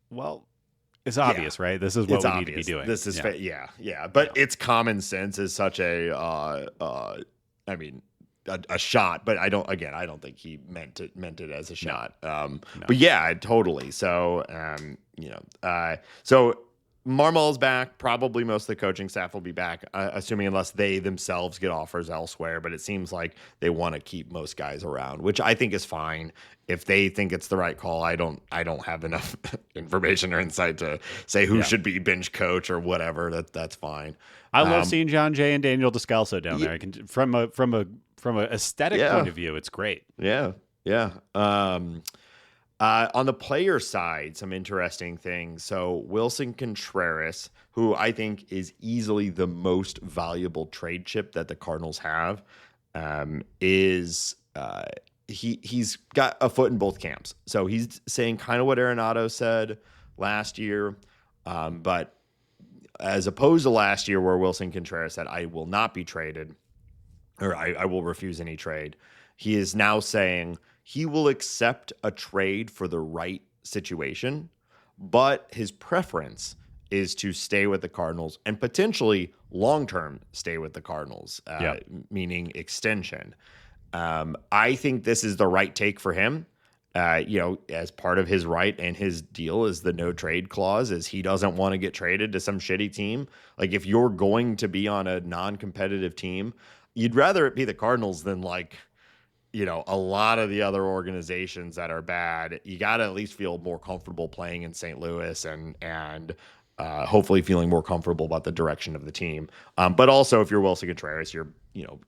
[SPEAKER 2] well, it's obvious, right? This is what we need to be doing.
[SPEAKER 1] This is yeah. But it's common sense is such a a shot, but I don't think he meant it as a shot. No. But yeah, totally. So so Marmol's back. Probably most of the coaching staff will be back, assuming unless they themselves get offers elsewhere. But it seems like they want to keep most guys around, which I think is fine. If they think it's the right call, I don't have enough information or insight to say who should be bench coach or whatever. That's fine.
[SPEAKER 2] I love seeing John Jay and Daniel Descalso down there. I can from a aesthetic point of view, it's great.
[SPEAKER 1] Yeah. On the player side, some interesting things. So Willson Contreras, who I think is easily the most valuable trade chip that the Cardinals have, he's got a foot in both camps. So he's saying kind of what Arenado said last year, but as opposed to last year where Willson Contreras said, I will not be traded, or I will refuse any trade. He is now saying he will accept a trade for the right situation, but his preference is to stay with the Cardinals and potentially long-term stay with the Cardinals, meaning extension. I think this is the right take for him. As part of his right and his deal is the no trade clause, is he doesn't want to get traded to some shitty team. Like if you're going to be on a non-competitive team, you'd rather it be the Cardinals than like, a lot of the other organizations that are bad. You got to at least feel more comfortable playing in St. Louis and hopefully feeling more comfortable about the direction of the team. But also if you're Willson Contreras, you're,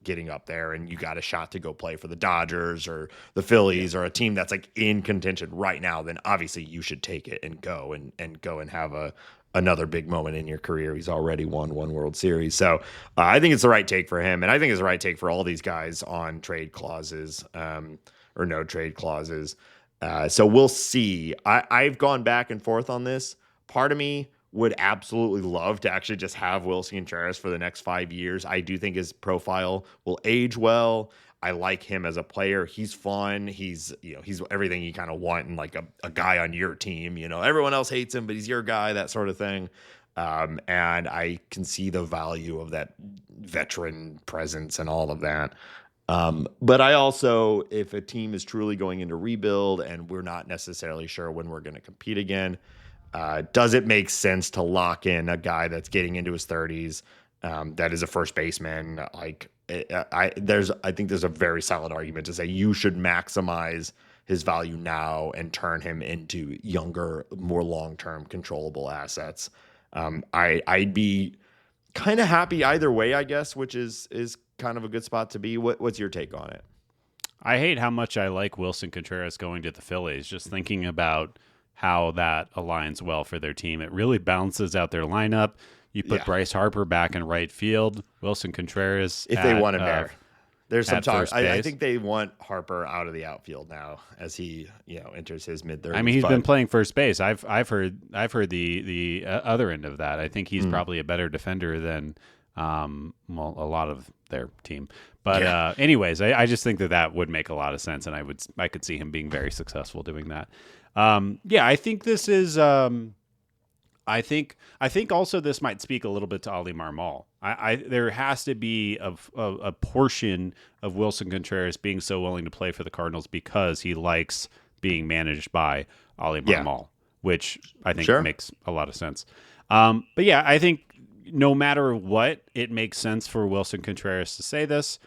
[SPEAKER 1] getting up there and you got a shot to go play for the Dodgers or the Phillies or a team that's like in contention right now, then obviously you should take it and go and have another big moment in your career. He's already won one World Series. So I think it's the right take for him. And I think it's the right take for all these guys on trade clauses or no trade clauses. So we'll see. I've gone back and forth on this. Part of me would absolutely love to actually just have Willson Contreras for the next 5 years. I do think his profile will age well. I like him as a player. He's fun. He's everything you kind of want in like a guy on your team. Everyone else hates him, but he's your guy, that sort of thing. And I can see the value of that veteran presence and all of that. But I also, if a team is truly going into rebuild and we're not necessarily sure when we're going to compete again, does it make sense to lock in a guy that's getting into his 30s, that is a first baseman? I think there's a very solid argument to say you should maximize his value now and turn him into younger, more long-term controllable assets. I'd be kind of happy either way, I guess, which is kind of a good spot to be. What's your take on it?
[SPEAKER 2] I hate how much I like Willson Contreras going to the Phillies, just thinking about how that aligns well for their team. It really balances out their lineup. You put Bryce Harper back in right field, Willson Contreras
[SPEAKER 1] if they want him there. There's some talk.
[SPEAKER 2] I
[SPEAKER 1] think they want Harper out of the outfield now as he enters his mid-30s.
[SPEAKER 2] I mean, he's been playing first base. I've heard the other end of that. I think he's probably a better defender than a lot of their team. But anyways, I just think that would make a lot of sense, and I could see him being very successful doing that. I think this is. I think also this might speak a little bit to Oli Marmol. There has to be a portion of Willson Contreras being so willing to play for the Cardinals because he likes being managed by Oli Marmol, which I think makes a lot of sense. But yeah, I think no matter what, it makes sense for Willson Contreras to say this.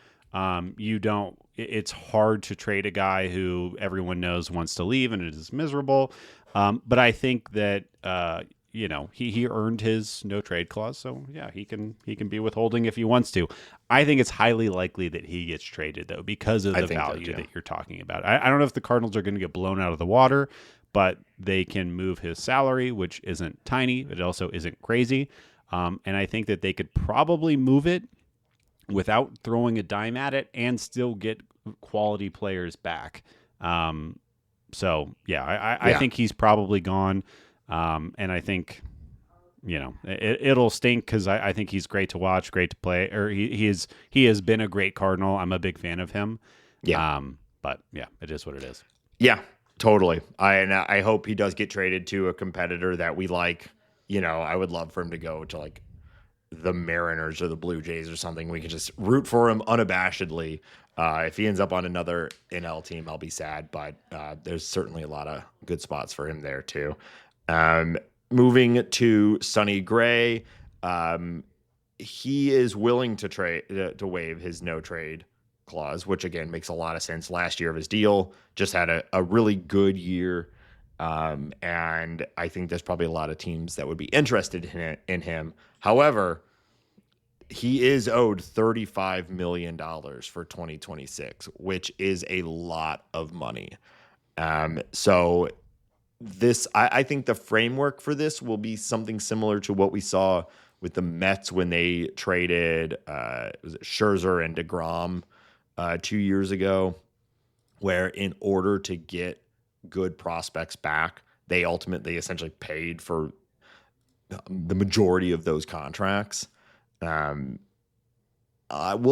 [SPEAKER 2] It's hard to trade a guy who everyone knows wants to leave and it is miserable. But I think that, he earned his no trade clause. So yeah, he can be withholding if he wants to. I think it's highly likely that he gets traded though, because of the value that you're talking about. I don't know if the Cardinals are going to get blown out of the water, but they can move his salary, which isn't tiny. It also isn't crazy. And I think that they could probably move it without throwing a dime at it and still get quality players back. I think he's probably gone. And I think, it'll stink because I think he's great to watch, great to play, or he has been a great Cardinal. I'm a big fan of him. Yeah. But yeah, it is what it is.
[SPEAKER 1] Yeah, totally. I hope he does get traded to a competitor that we like. I would love for him to go to like the Mariners or the Blue Jays or something. We can just root for him unabashedly. If he ends up on another NL team, I'll be sad, but there's certainly a lot of good spots for him there too. Moving to Sonny Gray, he is willing to waive his no trade clause, which again makes a lot of sense. Last year of his deal, just had a really good year. And I think there's probably a lot of teams that would be interested in him. However, he is owed $35 million for 2026, which is a lot of money. So I think the framework for this will be something similar to what we saw with the Mets when they traded was it Scherzer and DeGrom 2 years ago, where in order to get good prospects back, they essentially paid for the majority of those contracts. We'll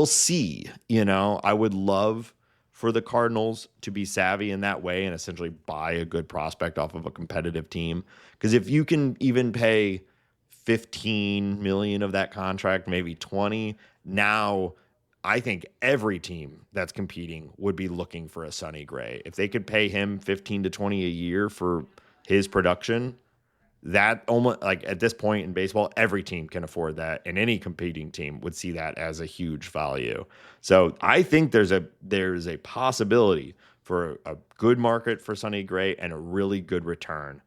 [SPEAKER 1] see. I would love for the Cardinals to be savvy in that way and essentially buy a good prospect off of a competitive team. Because if you can even pay $15 million of that contract, maybe 20, now I think every team that's competing would be looking for a Sonny Gray. If they could pay him 15 to 20 a year for his production, that almost like at this point in baseball, every team can afford that, and any competing team would see that as a huge value. So I think there's a possibility for a good market for Sonny Gray and a really good return.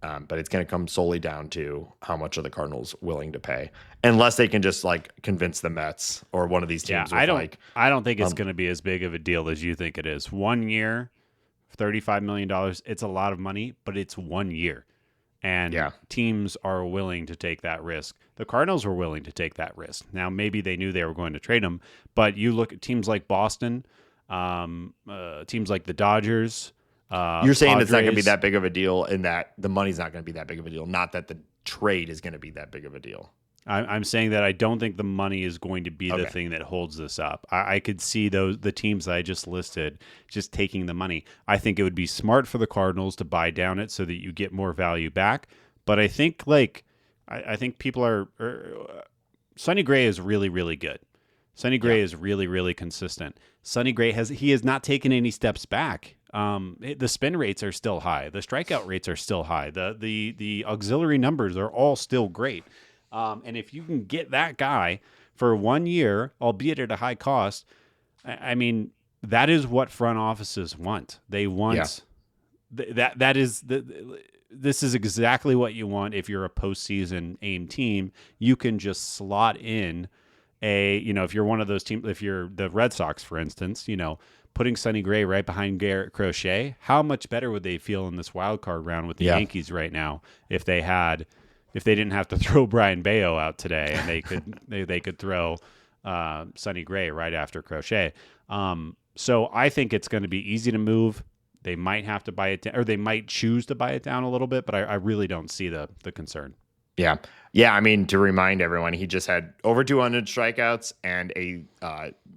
[SPEAKER 1] But it's going to come solely down to how much are the Cardinals willing to pay, unless they can just like convince the Mets or one of these teams.
[SPEAKER 2] I don't think it's going to be as big of a deal as you think it is. 1 year, $35 million. It's a lot of money, but it's 1 year. And
[SPEAKER 1] Yeah.
[SPEAKER 2] teams are willing to take that risk. The Cardinals were willing to take that risk. Now, maybe they knew they were going to trade him, but you look at teams like Boston, teams like the Dodgers.
[SPEAKER 1] You're saying it's not going to be
[SPEAKER 2] Padres.
[SPEAKER 1] that big of a deal, and that the money's not going to be that big of a deal. Not that the trade is going to be that big of a deal.
[SPEAKER 2] I'm saying that I don't think the money is going to be the thing that holds this up. I could see the teams that I just listed just taking the money. I think it would be smart for the Cardinals to buy down it so that you get more value back. But I think I think people are Sonny Gray is really, really good. Sonny Gray is really, really consistent. Sonny Gray has not taken any steps back. The spin rates are still high. The strikeout rates are still high. The auxiliary numbers are all still great. And if you can get that guy for 1 year, albeit at a high cost, I mean, that is what front offices want. They want this is exactly what you want. If you're a postseason aim team, you can just slot in if you're one of those teams, if you're the Red Sox, for instance, putting Sonny Gray right behind Garrett Crochet, how much better would they feel in this wild card round with the Yankees right now if they didn't have to throw Brian Bayo out today and they could throw Sonny Gray right after Crochet. So I think it's going to be easy to move. They might have to buy it down, or they might choose to buy it down a little bit, but I really don't see the concern.
[SPEAKER 1] Yeah. Yeah. I mean, to remind everyone, he just had over 200 strikeouts and a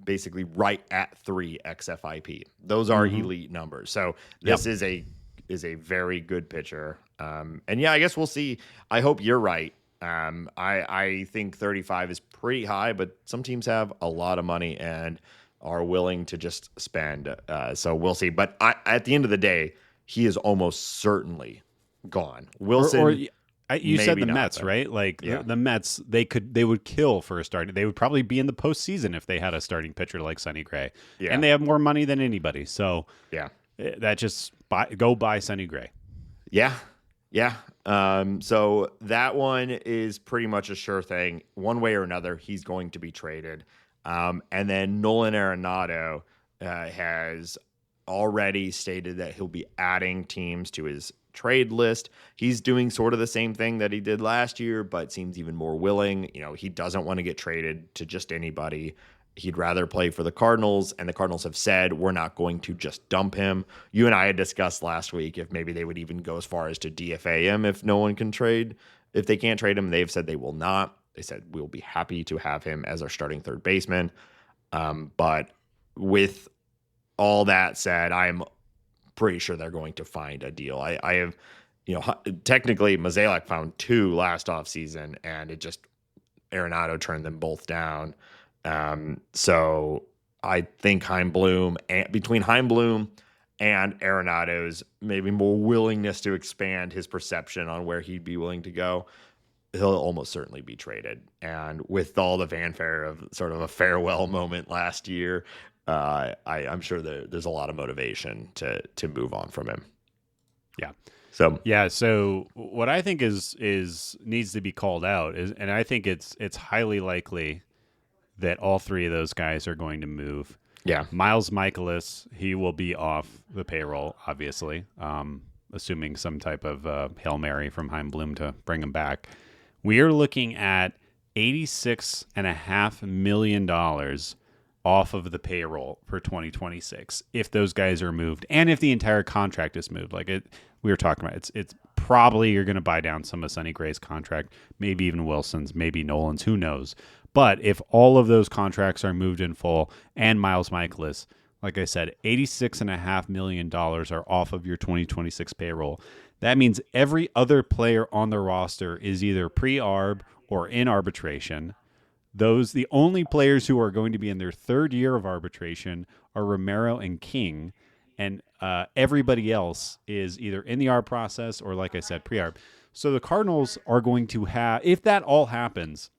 [SPEAKER 1] basically right at 3 xFIP. Those are elite numbers. So this is a very good pitcher. And yeah, I guess we'll see. I hope you're right. I think 35 is pretty high, but some teams have a lot of money and are willing to just spend. So we'll see. But at the end of the day, he is almost certainly gone. Willson.
[SPEAKER 2] You said the
[SPEAKER 1] not,
[SPEAKER 2] Mets,
[SPEAKER 1] but,
[SPEAKER 2] right? Like the Mets, they would kill for a starting. They would probably be in the postseason if they had a starting pitcher like Sonny Gray.
[SPEAKER 1] Yeah.
[SPEAKER 2] And they have more money than anybody. So that just go buy Sonny Gray.
[SPEAKER 1] Yeah. Yeah. So that one is pretty much a sure thing. One way or another, he's going to be traded. And then Nolan Arenado has already stated that he'll be adding teams to his trade list. He's doing sort of the same thing that he did last year, but seems even more willing. He doesn't want to get traded to just anybody. He'd rather play for the Cardinals, and the Cardinals have said, we're not going to just dump him. You and I had discussed last week if maybe they would even go as far as to DFA him if no one can trade. If they can't trade him, they've said they will not. They said, we'll be happy to have him as our starting third baseman. But with all that said, I'm pretty sure they're going to find a deal. I have, technically Mozeliak found 2 last offseason, and it just Arenado turned them both down. So I think between Chaim Bloom and Arenado's maybe more willingness to expand his perception on where he'd be willing to go, he'll almost certainly be traded. And with all the fanfare of sort of a farewell moment last year, I'm sure there's a lot of motivation to move on from him.
[SPEAKER 2] Yeah.
[SPEAKER 1] So
[SPEAKER 2] what I think is needs to be called out is, and I think it's highly likely that all 3 of those guys are going to move.
[SPEAKER 1] Yeah.
[SPEAKER 2] Miles Michaelis, he will be off the payroll, obviously, assuming some type of Hail Mary from Chaim Bloom to bring him back. We are looking at $86.5 million off of the payroll for 2026 if those guys are moved and if the entire contract is moved. We were talking about it's probably you're going to buy down some of Sonny Gray's contract, maybe even Wilson's, maybe Nolan's, who knows. But if all of those contracts are moved in full and Miles Michaelis, like I said, $86.5 million are off of your 2026 payroll. That means every other player on the roster is either pre-arb or in arbitration. The only players who are going to be in their 3rd year of arbitration are Romero and King, and everybody else is either in the arb process or, like I said, pre-arb. So the Cardinals are going to have, if that all happens,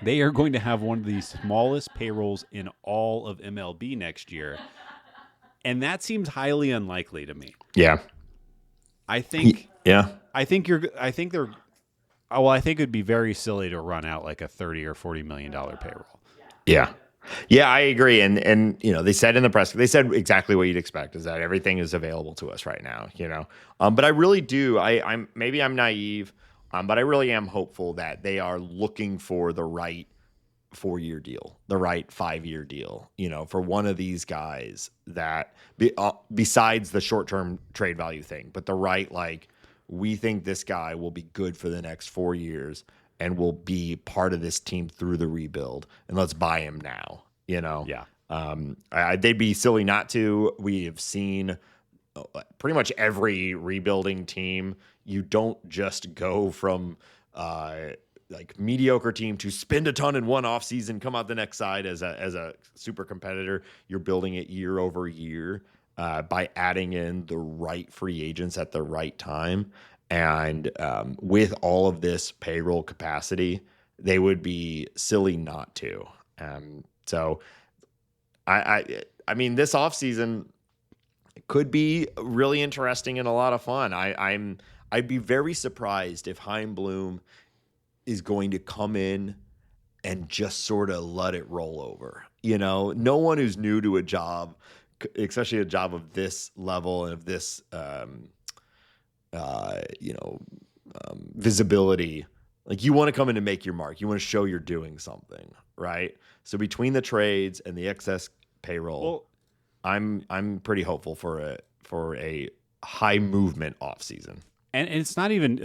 [SPEAKER 2] they are going to have one of the smallest payrolls in all of MLB next year, and that seems highly unlikely to me.
[SPEAKER 1] Yeah,
[SPEAKER 2] I think.
[SPEAKER 1] Yeah,
[SPEAKER 2] I think they're. Well, I think it'd be very silly to run out like a $30 or $40 million payroll.
[SPEAKER 1] Yeah. Yeah, I agree. And they said in the press, they said exactly what you'd expect, is that everything is available to us right now, But I really do. I'm maybe I'm naive, but I really am hopeful that they are looking for the right 4-year deal, the right 5-year deal, for one of these guys that besides the short-term trade value thing, but the right, like, we think this guy will be good for the next 4 years and will be part of this team through the rebuild, and let's buy him now,
[SPEAKER 2] Yeah.
[SPEAKER 1] They'd be silly not to. We have seen pretty much every rebuilding team. You don't just go from like mediocre team to spend a ton in one offseason, come out the next side as a super competitor. You're building it year over year by adding in the right free agents at the right time. And with all of this payroll capacity, they would be silly not to. So I mean, this offseason could be really interesting and a lot of fun. I'd be very surprised if Chaim Bloom is going to come in and just sort of let it roll over. No one who's new to a job, especially a job of this level and of this, visibility, like, you want to come in and make your mark. You want to show you're doing something, right? So between the trades and the excess payroll, I'm pretty hopeful for a high movement offseason.
[SPEAKER 2] And it's not even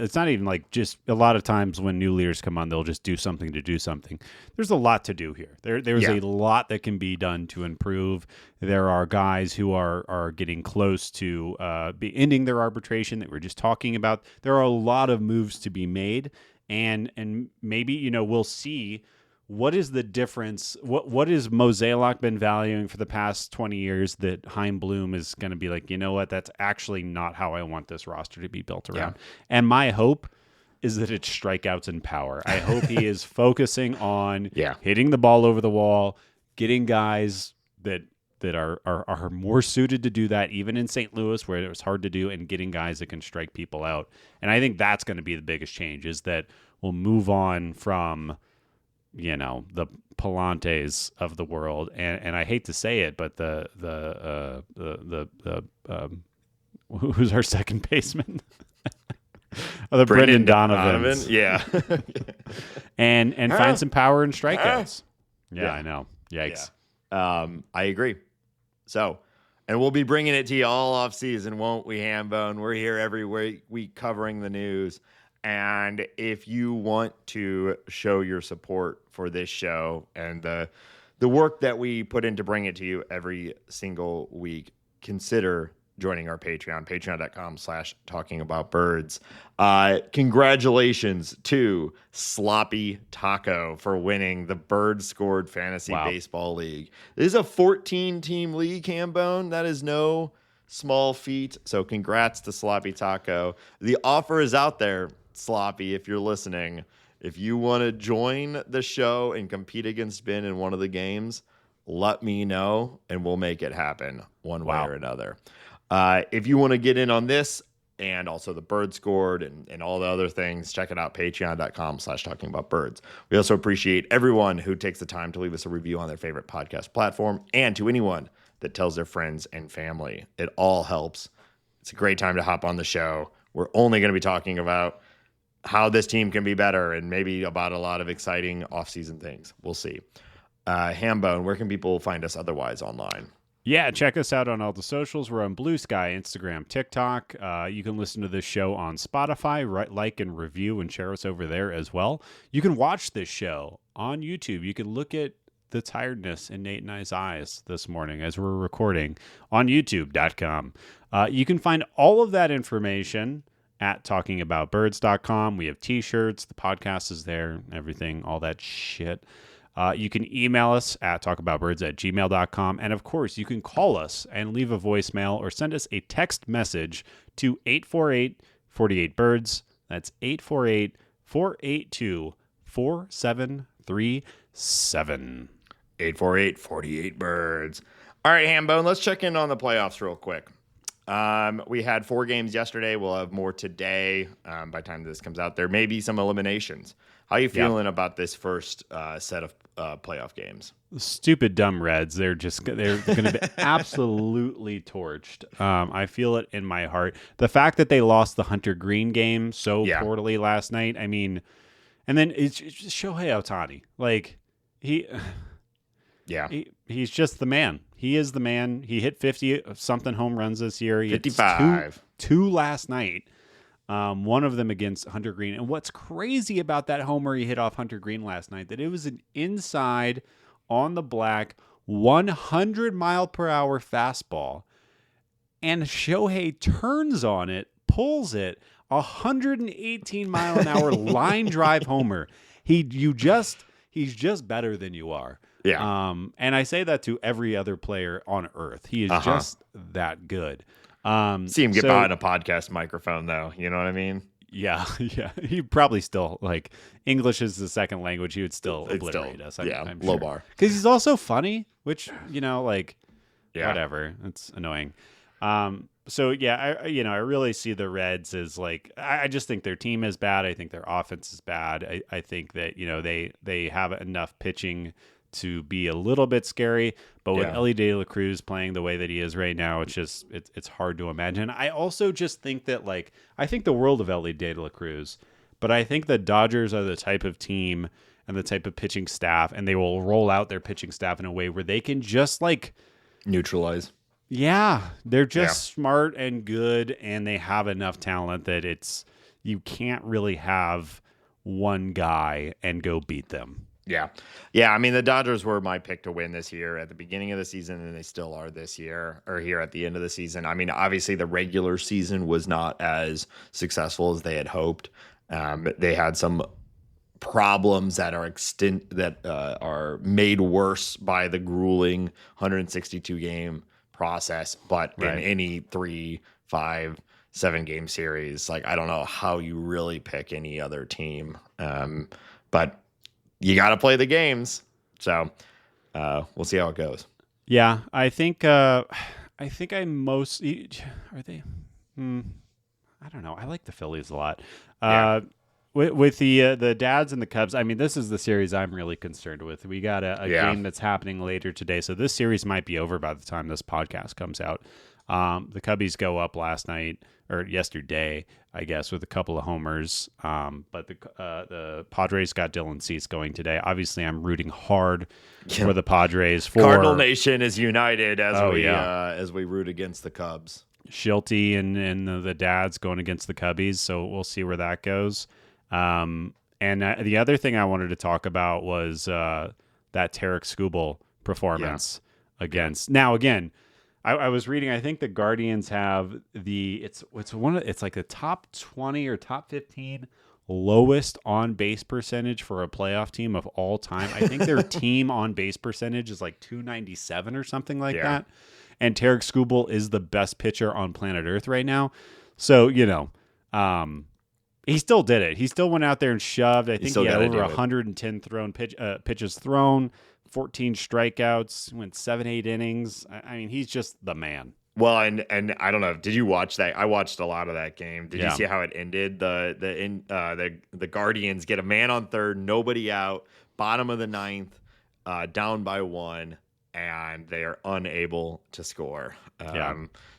[SPEAKER 2] like, just a lot of times when new leaders come on, they'll just do something to do something. There's a lot to do here. There's a lot that can be done to improve. There are guys who are getting close to be ending their arbitration that we're just talking about. There are a lot of moves to be made, and maybe we'll see. What is the difference? What has Mozeliak been valuing for the past 20 years that Chaim Bloom is going to be like, that's actually not how I want this roster to be built around. Yeah. And my hope is that it's strikeouts and power. I hope he is focusing on hitting the ball over the wall, getting guys that are more suited to do that, even in St. Louis where it was hard to do, and getting guys that can strike people out. And I think that's going to be the biggest change, is that we'll move on from the Palantes of the world, and I hate to say it, but the who's our second baseman? The Brendan Donovan.
[SPEAKER 1] Yeah.
[SPEAKER 2] and find some power in strikeouts. Yeah, I know. Yikes.
[SPEAKER 1] Yeah. I agree. So, and we'll be bringing it to you all off season, won't we, Hambone? We're here every week covering the news. And if you want to show your support for this show and the work that we put in to bring it to you every single week, consider joining our Patreon, patreon.com/talkingaboutbirds. Congratulations to Sloppy Taco for winning the Bird Scored Fantasy Baseball League. This is a 14-team league, Hambone. That is no small feat. So congrats to Sloppy Taco. The offer is out there, Sloppy, if you're listening. If you want to join the show and compete against Ben in one of the games, let me know and we'll make it happen one way or another. If you want to get in on this and also the Bird Scored and all the other things, check it out, patreon.com/talkingaboutbirds. We also appreciate everyone who takes the time to leave us a review on their favorite podcast platform, and to anyone that tells their friends and family. It all helps. It's a great time to hop on the show. We're only going to be talking about how this team can be better and maybe about a lot of exciting offseason things. We'll see. Hambone, where can people find us otherwise online?
[SPEAKER 2] Yeah, check us out on all the socials. We're on Blue Sky, Instagram, TikTok. You can listen to this show on Spotify, like and review and share us over there as well. You can watch this show on YouTube. You can look at the tiredness in Nate and I's eyes this morning as we're recording on youtube.com. You can find all of that information at talkingaboutbirds.com. We have t-shirts, the podcast is there, everything, all that shit. You can email us at talkaboutbirds@gmail.com. And of course, you can call us and leave a voicemail or send us a text message to 848-48-BIRDS. That's 848-482-4737.
[SPEAKER 1] 848-48-BIRDS. All right, Hambone, let's check in on the playoffs real quick. We had 4 games yesterday. We'll have more today. By the time this comes out, there may be some eliminations. How are you feeling about this first set of playoff games?
[SPEAKER 2] Stupid dumb Reds. They're going to be absolutely torched. I feel it in my heart. The fact that they lost the Hunter Green game so poorly last night. I mean, and then it's just Shohei Ohtani. Like he's just the man. He is the man. He hit 50 something home runs this year. He
[SPEAKER 1] 55.
[SPEAKER 2] Two last night. One of them against Hunter Green. And what's crazy about that homer he hit off Hunter Green last night, that it was an inside on the black 100-mile-per-hour fastball. And Shohei turns on it, pulls it, 118-mile-an-hour line drive homer. He's just better than you are.
[SPEAKER 1] Yeah.
[SPEAKER 2] And I say that to every other player on earth. He is just that good.
[SPEAKER 1] See him get behind a podcast microphone, though. You know what I mean?
[SPEAKER 2] Yeah. He probably still, like, English is the second language. He would still obliterate us. I'm
[SPEAKER 1] low
[SPEAKER 2] sure.
[SPEAKER 1] bar.
[SPEAKER 2] Because he's also funny, which, whatever. It's annoying. So I really see the Reds as like, I just think their team is bad. I think their offense is bad. I think that, they have enough pitching to be a little bit scary, but with Elly De La Cruz playing the way that he is right now, it's hard to imagine. I also just think that, like, I think the world of Elly De La Cruz, but I think the Dodgers are the type of team and the type of pitching staff, and they will roll out their pitching staff in a way where they can just, like,
[SPEAKER 1] neutralize.
[SPEAKER 2] Yeah, they're just smart and good, and they have enough talent that you can't really have one guy and go beat them.
[SPEAKER 1] Yeah. I mean, the Dodgers were my pick to win this year at the beginning of the season, and they still are this year, or here at the end of the season. I mean, obviously the regular season was not as successful as they had hoped. They had some problems that are made worse by the grueling 162 game process. But in any 3, 5, 7 game series, like, I don't know how you really pick any other team. But you got to play the games. So we'll see how it goes.
[SPEAKER 2] Yeah, I think I mostly are they. I don't know. I like the Phillies a lot. With the Dads and the Cubs, I mean, this is the series I'm really concerned with. We got a game that's happening later today, so this series might be over by the time this podcast comes out. The Cubbies go up yesterday, I guess, with a couple of homers. But the Padres got Dylan Cease going today. Obviously, I'm rooting hard for the Padres.
[SPEAKER 1] Cardinal Nation is united as we root against the Cubs.
[SPEAKER 2] Schulte and the Dads going against the Cubbies, so we'll see where that goes. And the other thing I wanted to talk about was that Tarek Skubal performance against. Now, again, I was reading. I think the Guardians have it's like the top 20 or top 15 lowest on base percentage for a playoff team of all time. I think their team on base percentage is like 297 or something like that. And Tarek Skubal is the best pitcher on planet Earth right now. So he still did it. He still went out there and shoved. I think he had over 110 pitches thrown. 14 strikeouts, went 7-8 innings. I mean, he's just the man.
[SPEAKER 1] Well, and I don't know. Did you watch that? I watched a lot of that game. Did you see how it ended? The Guardians get a man on third, nobody out, bottom of the ninth, down by 1, and they are unable to score.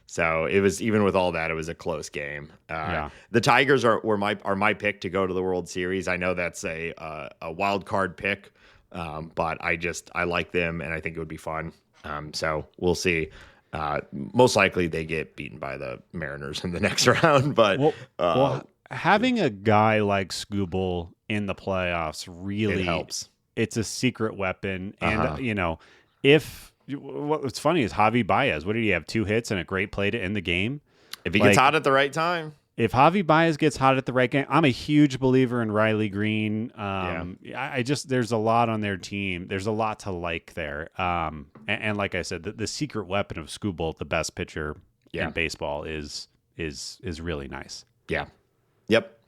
[SPEAKER 1] So it was, even with all that, it was a close game. The Tigers are my pick to go to the World Series. I know that's a wild card pick. But I like them, and I think it would be fun. So we'll see. Most likely they get beaten by the Mariners in the next round. But
[SPEAKER 2] having a guy like Skubal in the playoffs really
[SPEAKER 1] helps.
[SPEAKER 2] It's a secret weapon, and what's funny is Javi Baez. What did he have? 2 hits and a great play to end the game.
[SPEAKER 1] If he gets hot at the right time.
[SPEAKER 2] If Javi Baez gets hot at the right game, I'm a huge believer in Riley Green. There's a lot on their team. There's a lot to like there. And like I said, the secret weapon of Skubal, the best pitcher in baseball, is really nice.
[SPEAKER 1] Yeah. Yep.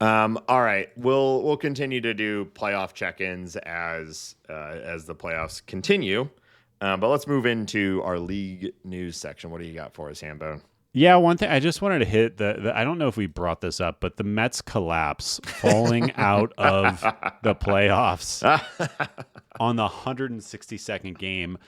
[SPEAKER 1] All right. We'll continue to do playoff check-ins as the playoffs continue. But let's move into our league news section. What do you got for us, Hambone?
[SPEAKER 2] Yeah, one thing I just wanted to hit the I don't know if we brought this up, but the Mets collapse falling out of the playoffs on the 162nd game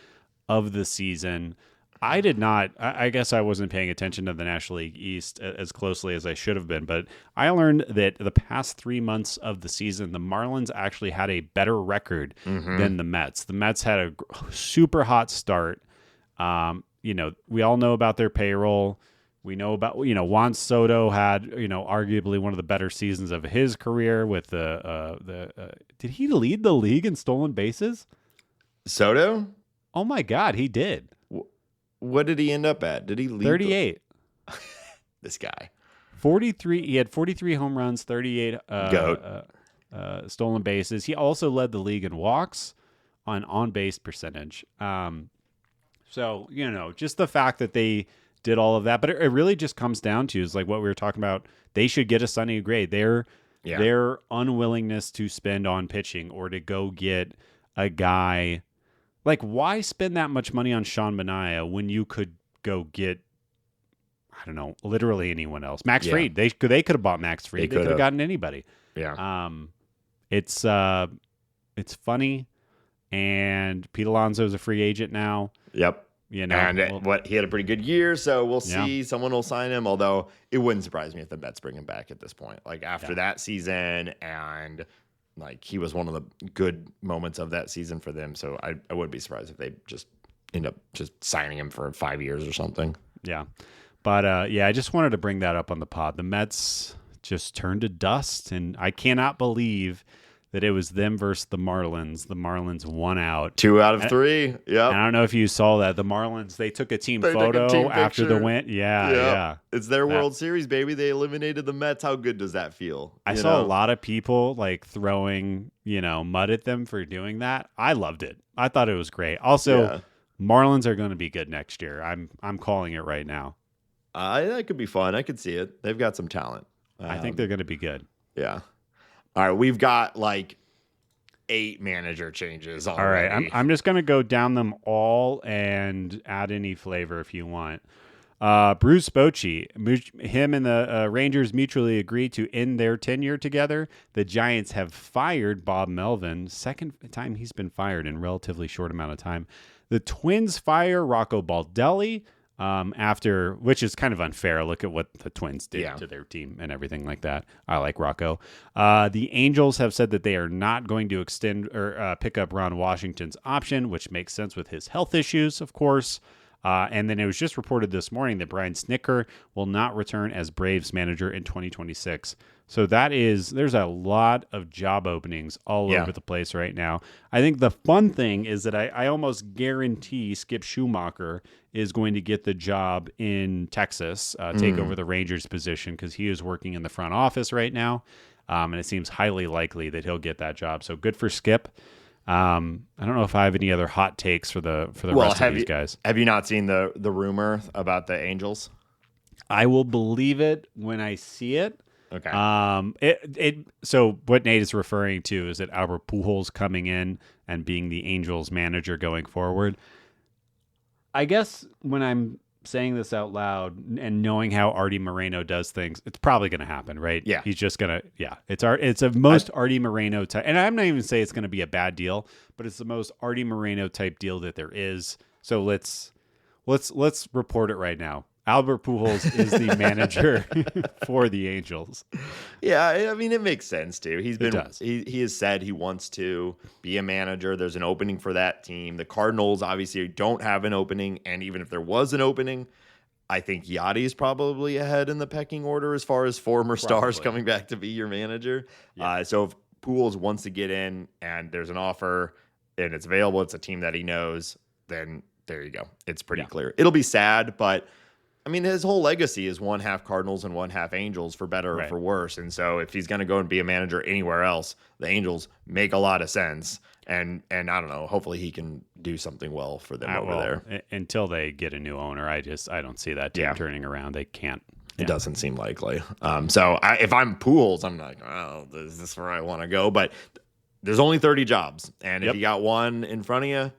[SPEAKER 2] of the season. I did not. I guess I wasn't paying attention to the National League East as closely as I should have been, but I learned that the past 3 months of the season, the Marlins actually had a better record than the Mets. The Mets had a super hot start. We all know about their payroll. We know about, Juan Soto had, arguably one of the better seasons of his career with did he lead the league in stolen bases?
[SPEAKER 1] Soto?
[SPEAKER 2] Oh my God, he did.
[SPEAKER 1] What did he end up at? Did he lead
[SPEAKER 2] 38.
[SPEAKER 1] This guy.
[SPEAKER 2] 43. He had 43 home runs, 38 stolen bases. He also led the league in walks on base percentage. So, just the fact that they did all of that, but it really just comes down to is like what we were talking about. They should get a Sonny Gray. Their unwillingness to spend on pitching or to go get a guy. Like, why spend that much money on Sean Manaea when you could go get, I don't know, literally anyone else? Max Fried. They could have bought Max Fried. They could have gotten anybody.
[SPEAKER 1] Yeah.
[SPEAKER 2] It's funny, and Pete Alonso's a free agent now.
[SPEAKER 1] Yep. He had a pretty good year, so we'll see. Someone will sign him, although it wouldn't surprise me if the Mets bring him back at this point. Like, after that season, and like he was one of the good moments of that season for them, so I wouldn't be surprised if they just end up just signing him for 5 years or something.
[SPEAKER 2] Yeah. But, I just wanted to bring that up on the pod. The Mets just turned to dust, and I cannot believe that it was them versus the Marlins. The Marlins won out. 2 out of 3. Yeah. I don't know if you saw that. The Marlins, they took a team photo after the win. Yeah.
[SPEAKER 1] It's their World Series, baby. They eliminated the Mets. How good does that feel?
[SPEAKER 2] I saw a lot of people like throwing, mud at them for doing that. I loved it. I thought it was great. Also, Marlins are going to be good next year. I'm calling it right now.
[SPEAKER 1] That could be fun. I could see it. They've got some talent.
[SPEAKER 2] I think they're going to be good.
[SPEAKER 1] Yeah. All right, we've got like 8 manager changes already.
[SPEAKER 2] All right, I'm just going to go down them all and add any flavor if you want. Bruce Bochy, him and the Rangers mutually agreed to end their tenure together. The Giants have fired Bob Melvin, second time he's been fired in a relatively short amount of time. The Twins fire Rocco Baldelli. Which is kind of unfair. Look at what the Twins did to their team and everything like that. I like Rocco. The Angels have said that they are not going to extend or pick up Ron Washington's option, which makes sense with his health issues, of course. And then it was just reported this morning that Brian Snitker will not return as Braves manager in 2026. So there's a lot of job openings all over the place right now. I think the fun thing is that I almost guarantee Skip Schumacher is going to get the job in Texas, take over the Rangers position because he is working in the front office right now. And it seems highly likely that he'll get that job. So good for Skip. I don't know if I have any other hot takes for the rest of these guys.
[SPEAKER 1] Have you not seen the rumor about the Angels?
[SPEAKER 2] I will believe it when I see it.
[SPEAKER 1] Okay.
[SPEAKER 2] So what Nate is referring to is that Albert Pujols coming in and being the Angels manager going forward. I guess when I'm saying this out loud and knowing how Artie Moreno does things, it's probably going to happen, right?
[SPEAKER 1] Yeah.
[SPEAKER 2] He's just going to, it's a most Artie Moreno type. And I'm not even saying it's going to be a bad deal, but it's the most Artie Moreno type deal that there is. So let's report it right now. Albert Pujols is the manager for the Angels.
[SPEAKER 1] Yeah, I mean, it makes sense too. He has said he wants to be a manager. There's an opening for that team. The Cardinals obviously don't have an opening, and even if there was an opening, I think Yachty is probably ahead in the pecking order as far as former stars coming back to be your manager. Yeah. So if Pujols wants to get in and there's an offer and it's available, it's a team that he knows, then there you go. It's pretty clear. It'll be sad, but I mean, his whole legacy is 1/2 Cardinals and 1/2 Angels, for better or for worse. And so if he's going to go and be a manager anywhere else, the Angels make a lot of sense. And I don't know, hopefully he can do something well for them over there.
[SPEAKER 2] Until they get a new owner, I don't see that team turning around. They can't.
[SPEAKER 1] It doesn't seem likely. So if I'm Pujols, I'm like, oh, is this where I want to go? But there's only 30 jobs. And if you got one in front of you,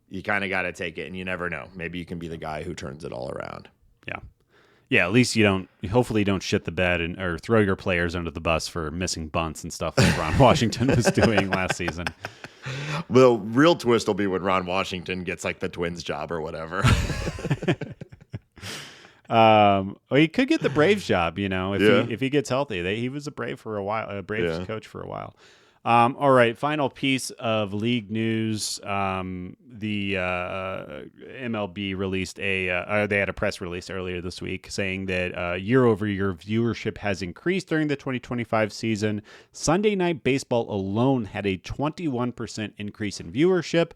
[SPEAKER 1] you kind of got to take it. And you never know. Maybe you can be the guy who turns it all around.
[SPEAKER 2] Yeah, at least hopefully you don't shit the bed or throw your players under the bus for missing bunts and stuff like Ron Washington was doing last season.
[SPEAKER 1] The real twist will be when Ron Washington gets like the Twins job or whatever.
[SPEAKER 2] Well, he could get the Braves job, if he gets healthy. He was a Brave for a while, a Braves coach for a while. All right, final piece of league news. The MLB released they had a press release earlier this week saying that year-over-year viewership has increased during the 2025 season. Sunday Night Baseball alone had a 21% increase in viewership.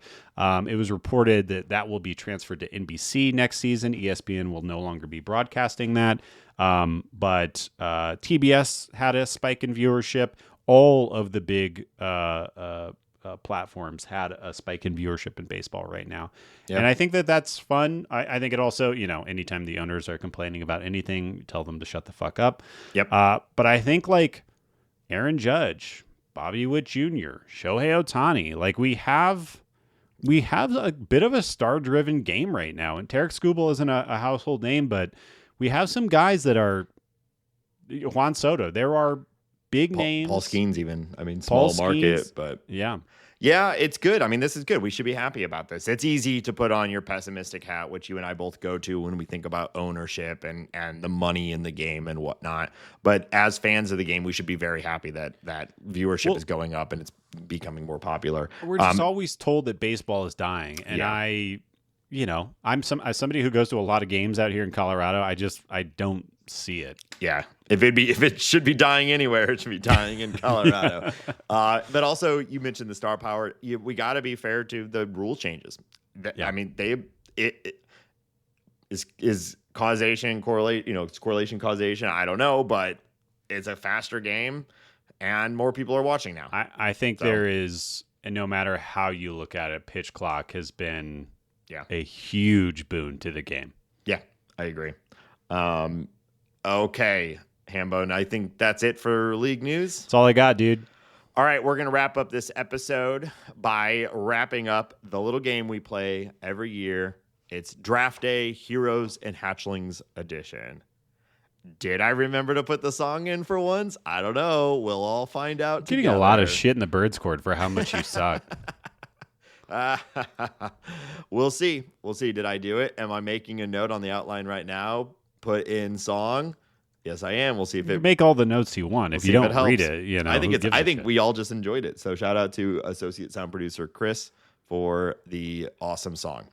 [SPEAKER 2] It was reported that will be transferred to NBC next season. ESPN will no longer be broadcasting that. But TBS had a spike in viewership. All of the big platforms had a spike in viewership in baseball right now. Yep. And I think that's fun. I think it also, anytime the owners are complaining about anything, tell them to shut the fuck up.
[SPEAKER 1] Yep.
[SPEAKER 2] But I think like Aaron Judge, Bobby Witt Jr., Shohei Ohtani, like we have a bit of a star-driven game right now. And Tarek Skubal isn't a household name, but we have some guys that are Juan Soto. There are big names.
[SPEAKER 1] Paul Skeens even. I mean, small market, but
[SPEAKER 2] yeah.
[SPEAKER 1] Yeah, it's good. I mean, this is good. We should be happy about this. It's easy to put on your pessimistic hat, which you and I both go to when we think about ownership and the money in the game and whatnot. But as fans of the game, we should be very happy that viewership is going up and it's becoming more popular.
[SPEAKER 2] We're just always told that baseball is dying. And I'm as somebody who goes to a lot of games out here in Colorado, I don't see it.
[SPEAKER 1] Yeah. If it should be dying anywhere, it should be dying in Colorado. But also, you mentioned the star power. We got to be fair to the rule changes. I mean, is causation correlate? It's correlation causation. I don't know, but it's a faster game, and more people are watching now.
[SPEAKER 2] I think there is, and no matter how you look at it, pitch clock has been a huge boon to the game.
[SPEAKER 1] Yeah, I agree. Okay, Hambone, I think that's it for league news.
[SPEAKER 2] That's all I got, dude.
[SPEAKER 1] All right, we're going to wrap up this episode by wrapping up the little game we play every year. It's Draft Day Heroes and Hatchlings Edition. Did I remember to put the song in for once? I don't know. We'll all find out together.
[SPEAKER 2] Getting a lot of shit in the Birds Court for how much you suck.
[SPEAKER 1] We'll see. Did I do it? Am I making a note on the outline right now? Put in song. Yes, I am. We'll see if
[SPEAKER 2] you make all the notes you want. If you don't read it,
[SPEAKER 1] I think we all just enjoyed it. So shout out to associate sound producer Chris for the awesome song.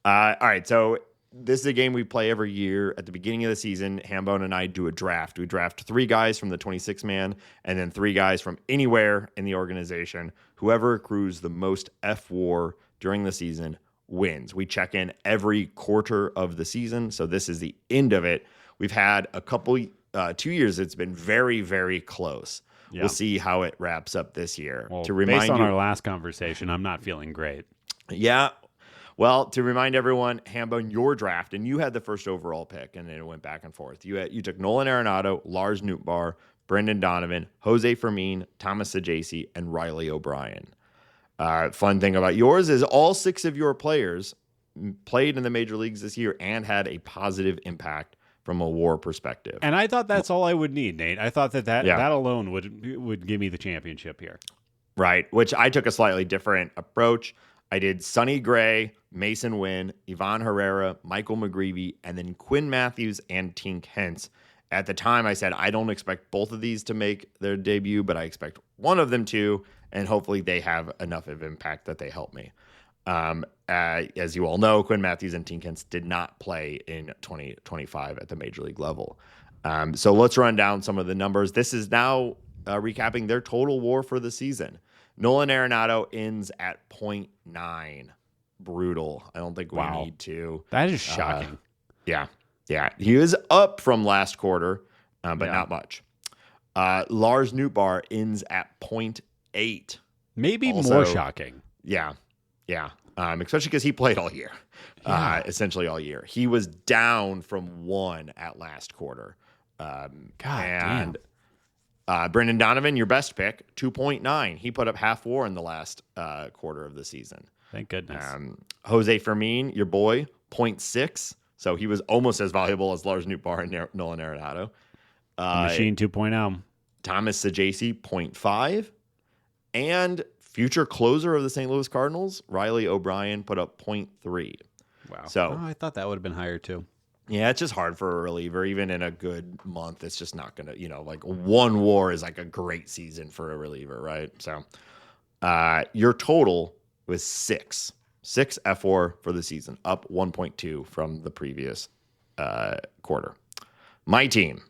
[SPEAKER 1] All right, so this is a game we play every year at the beginning of the season. Hambone and I do a draft. We draft 3 guys from the 26-man and then 3 guys from anywhere in the organization. Whoever accrues the most F-WAR during the season wins. We check in every quarter of the season, so this is the end of it. We've had a couple 2 years it's been very, very close. Yeah. We'll see how it wraps up this year.
[SPEAKER 2] Well, based on our last conversation, I'm not feeling great.
[SPEAKER 1] Yeah. Well, to remind everyone, Hambone, your draft, and you had the first overall pick, and then it went back and forth. You took Nolan Arenado, Lars Nootbaar, Brendan Donovan, Jose Fermin, Thomas Saggese, and Riley O'Brien. Fun thing about yours is all 6 of your players played in the major leagues this year and had a positive impact from a WAR perspective.
[SPEAKER 2] And I thought that's all I would need, Nate. I thought that alone would give me the championship here.
[SPEAKER 1] Right, which I took a slightly different approach. I did Sonny Gray, Mason Wynn, Ivan Herrera, Michael McGreevy, and then Quinn Matthews and Tink Hence. At the time, I said, I don't expect both of these to make their debut, but I expect one of them to, and hopefully they have enough of impact that they help me. As you all know, Quinn Matthews and Tink Hence did not play in 2025 at the major league level. So let's run down some of the numbers. This is now recapping their total WAR for the season. Nolan Arenado ends at 0.9. Brutal. I don't think we need to.
[SPEAKER 2] That is shocking.
[SPEAKER 1] Yeah. He is up from last quarter, but not much. Lars Nootbaar ends at 0.8.
[SPEAKER 2] Maybe also, more shocking.
[SPEAKER 1] Yeah. Especially because he played all year, essentially all year. He was down from 1 at last quarter.
[SPEAKER 2] Damn.
[SPEAKER 1] Brendan Donovan, your best pick, 2.9. He put up half WAR in the last quarter of the season.
[SPEAKER 2] Thank goodness.
[SPEAKER 1] Jose Fermin, your boy, 0.6. So he was almost as valuable as Lars Nootbaar and Nolan Arenado.
[SPEAKER 2] Machine 2.0.
[SPEAKER 1] Thomas Saggese, 0.5. And future closer of the St. Louis Cardinals, Riley O'Brien, put up 0.3.
[SPEAKER 2] Wow.
[SPEAKER 1] So
[SPEAKER 2] I thought that would have been higher too.
[SPEAKER 1] Yeah, it's just hard for a reliever. Even in a good month, it's just not going to, like one WAR is like a great season for a reliever, right? So your total was 6 F4 for the season, up 1.2 from the previous quarter. My team,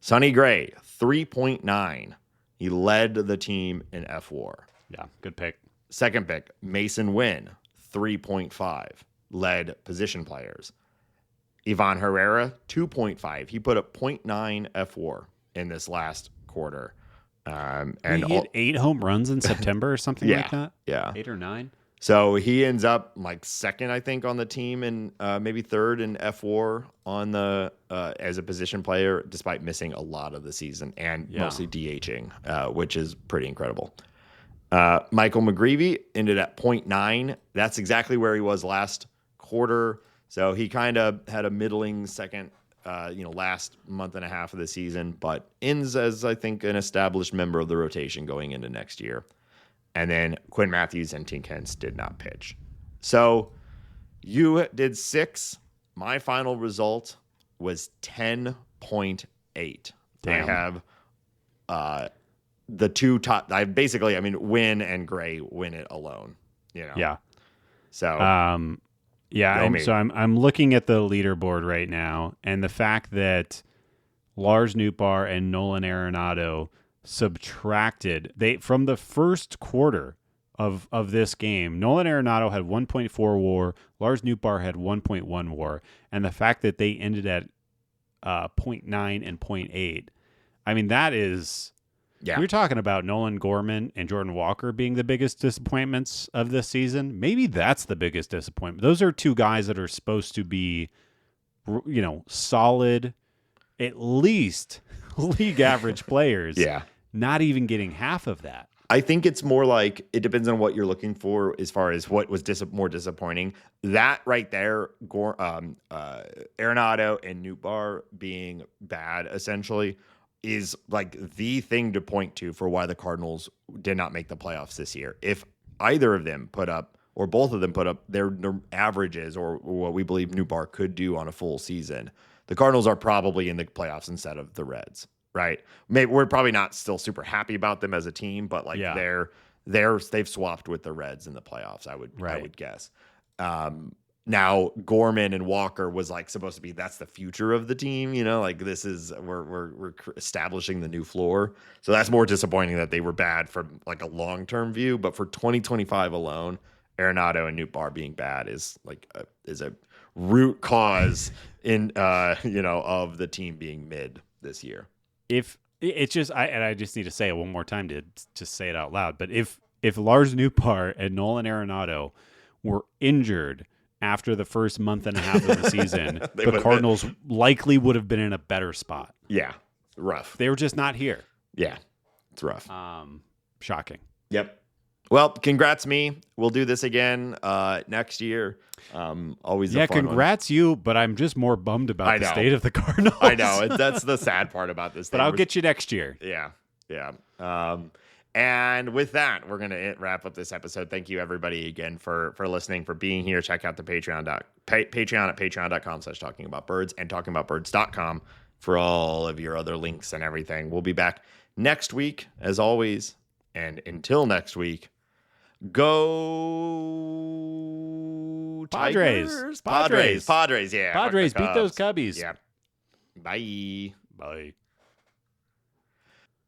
[SPEAKER 1] Sonny Gray, 3.9. He led the team in F4.
[SPEAKER 2] Yeah, good pick.
[SPEAKER 1] Second pick, Mason Wynn, 3.5. Led position players. Ivan Herrera, 2.5. He put up 0.9 F4 in this last quarter.
[SPEAKER 2] And he hit 8 home runs in September or something like that?
[SPEAKER 1] Yeah.
[SPEAKER 2] 8 or 9?
[SPEAKER 1] So he ends up like second, I think, on the team and maybe third in F4 on the as a position player, despite missing a lot of the season and mostly DHing, which is pretty incredible. Michael McGreevy ended at 0.9. That's exactly where he was last quarter. So he kind of had a middling second, last month and a half of the season, but ends as, I think, an established member of the rotation going into next year. And then Quinn Matthews and Tink Hence did not pitch. So you did 6. My final result was 10.8.
[SPEAKER 2] Damn.
[SPEAKER 1] I have the two top. Win and Gray win it alone.
[SPEAKER 2] Yeah.
[SPEAKER 1] So
[SPEAKER 2] I'm looking at the leaderboard right now, and the fact that Lars Nootbaar and Nolan Arenado subtracted from the first quarter of this game. Nolan Arenado had 1.4 WAR, Lars Nootbaar had 1.1 WAR, and the fact that they ended at 0.9 and 0.8. I mean, that is.
[SPEAKER 1] Yeah.
[SPEAKER 2] We're talking about Nolan Gorman and Jordan Walker being the biggest disappointments of this season. Maybe that's the biggest disappointment. Those are two guys that are supposed to be, solid, at least league average players.
[SPEAKER 1] Yeah.
[SPEAKER 2] Not even getting half of that.
[SPEAKER 1] I think it's more like it depends on what you're looking for as far as what was more disappointing. That right there, Arenado and Nootbaar being bad, essentially, is like the thing to point to for why the Cardinals did not make the playoffs this year. If either of them put up, or both of them put up their averages, or what we believe Nootbaar could do on a full season, the Cardinals are probably in the playoffs instead of the Reds, right? Maybe we're probably not still super happy about them as a team, but like they've swapped with the Reds in the playoffs. I would guess. Now Gorman and Walker was like supposed to be, that's the future of the team, like this is we're establishing the new floor. So that's more disappointing that they were bad from like a long-term view, but for 2025 alone, Arenado and Nootbaar being bad is like is a root cause in of the team being mid this year.
[SPEAKER 2] If it's just I just need to say it one more time to just say it out loud, but if Lars Nootbaar and Nolan Arenado were injured after the first month and a half of the season, the Cardinals likely would have been in a better spot.
[SPEAKER 1] Yeah. Rough.
[SPEAKER 2] They were just not here.
[SPEAKER 1] Yeah. It's rough.
[SPEAKER 2] Shocking.
[SPEAKER 1] Yep. Well, congrats me. We'll do this again next year. Always a fun
[SPEAKER 2] congrats you, but I'm just more bummed about the state of the Cardinals.
[SPEAKER 1] I know. That's the sad part about this thing.
[SPEAKER 2] But I'll get you next year.
[SPEAKER 1] Yeah. Yeah. And with that, we're going to wrap up this episode. Thank you, everybody, again, for listening, for being here. Check out the Patreon at patreon.com/talkingaboutbirds and talkingaboutbirds.com for all of your other links and everything. We'll be back next week, as always. And until next week, go
[SPEAKER 2] Padres.
[SPEAKER 1] Tigers. Padres. Yeah.
[SPEAKER 2] Padres beat those Cubbies.
[SPEAKER 1] Yeah. Bye.
[SPEAKER 2] Bye.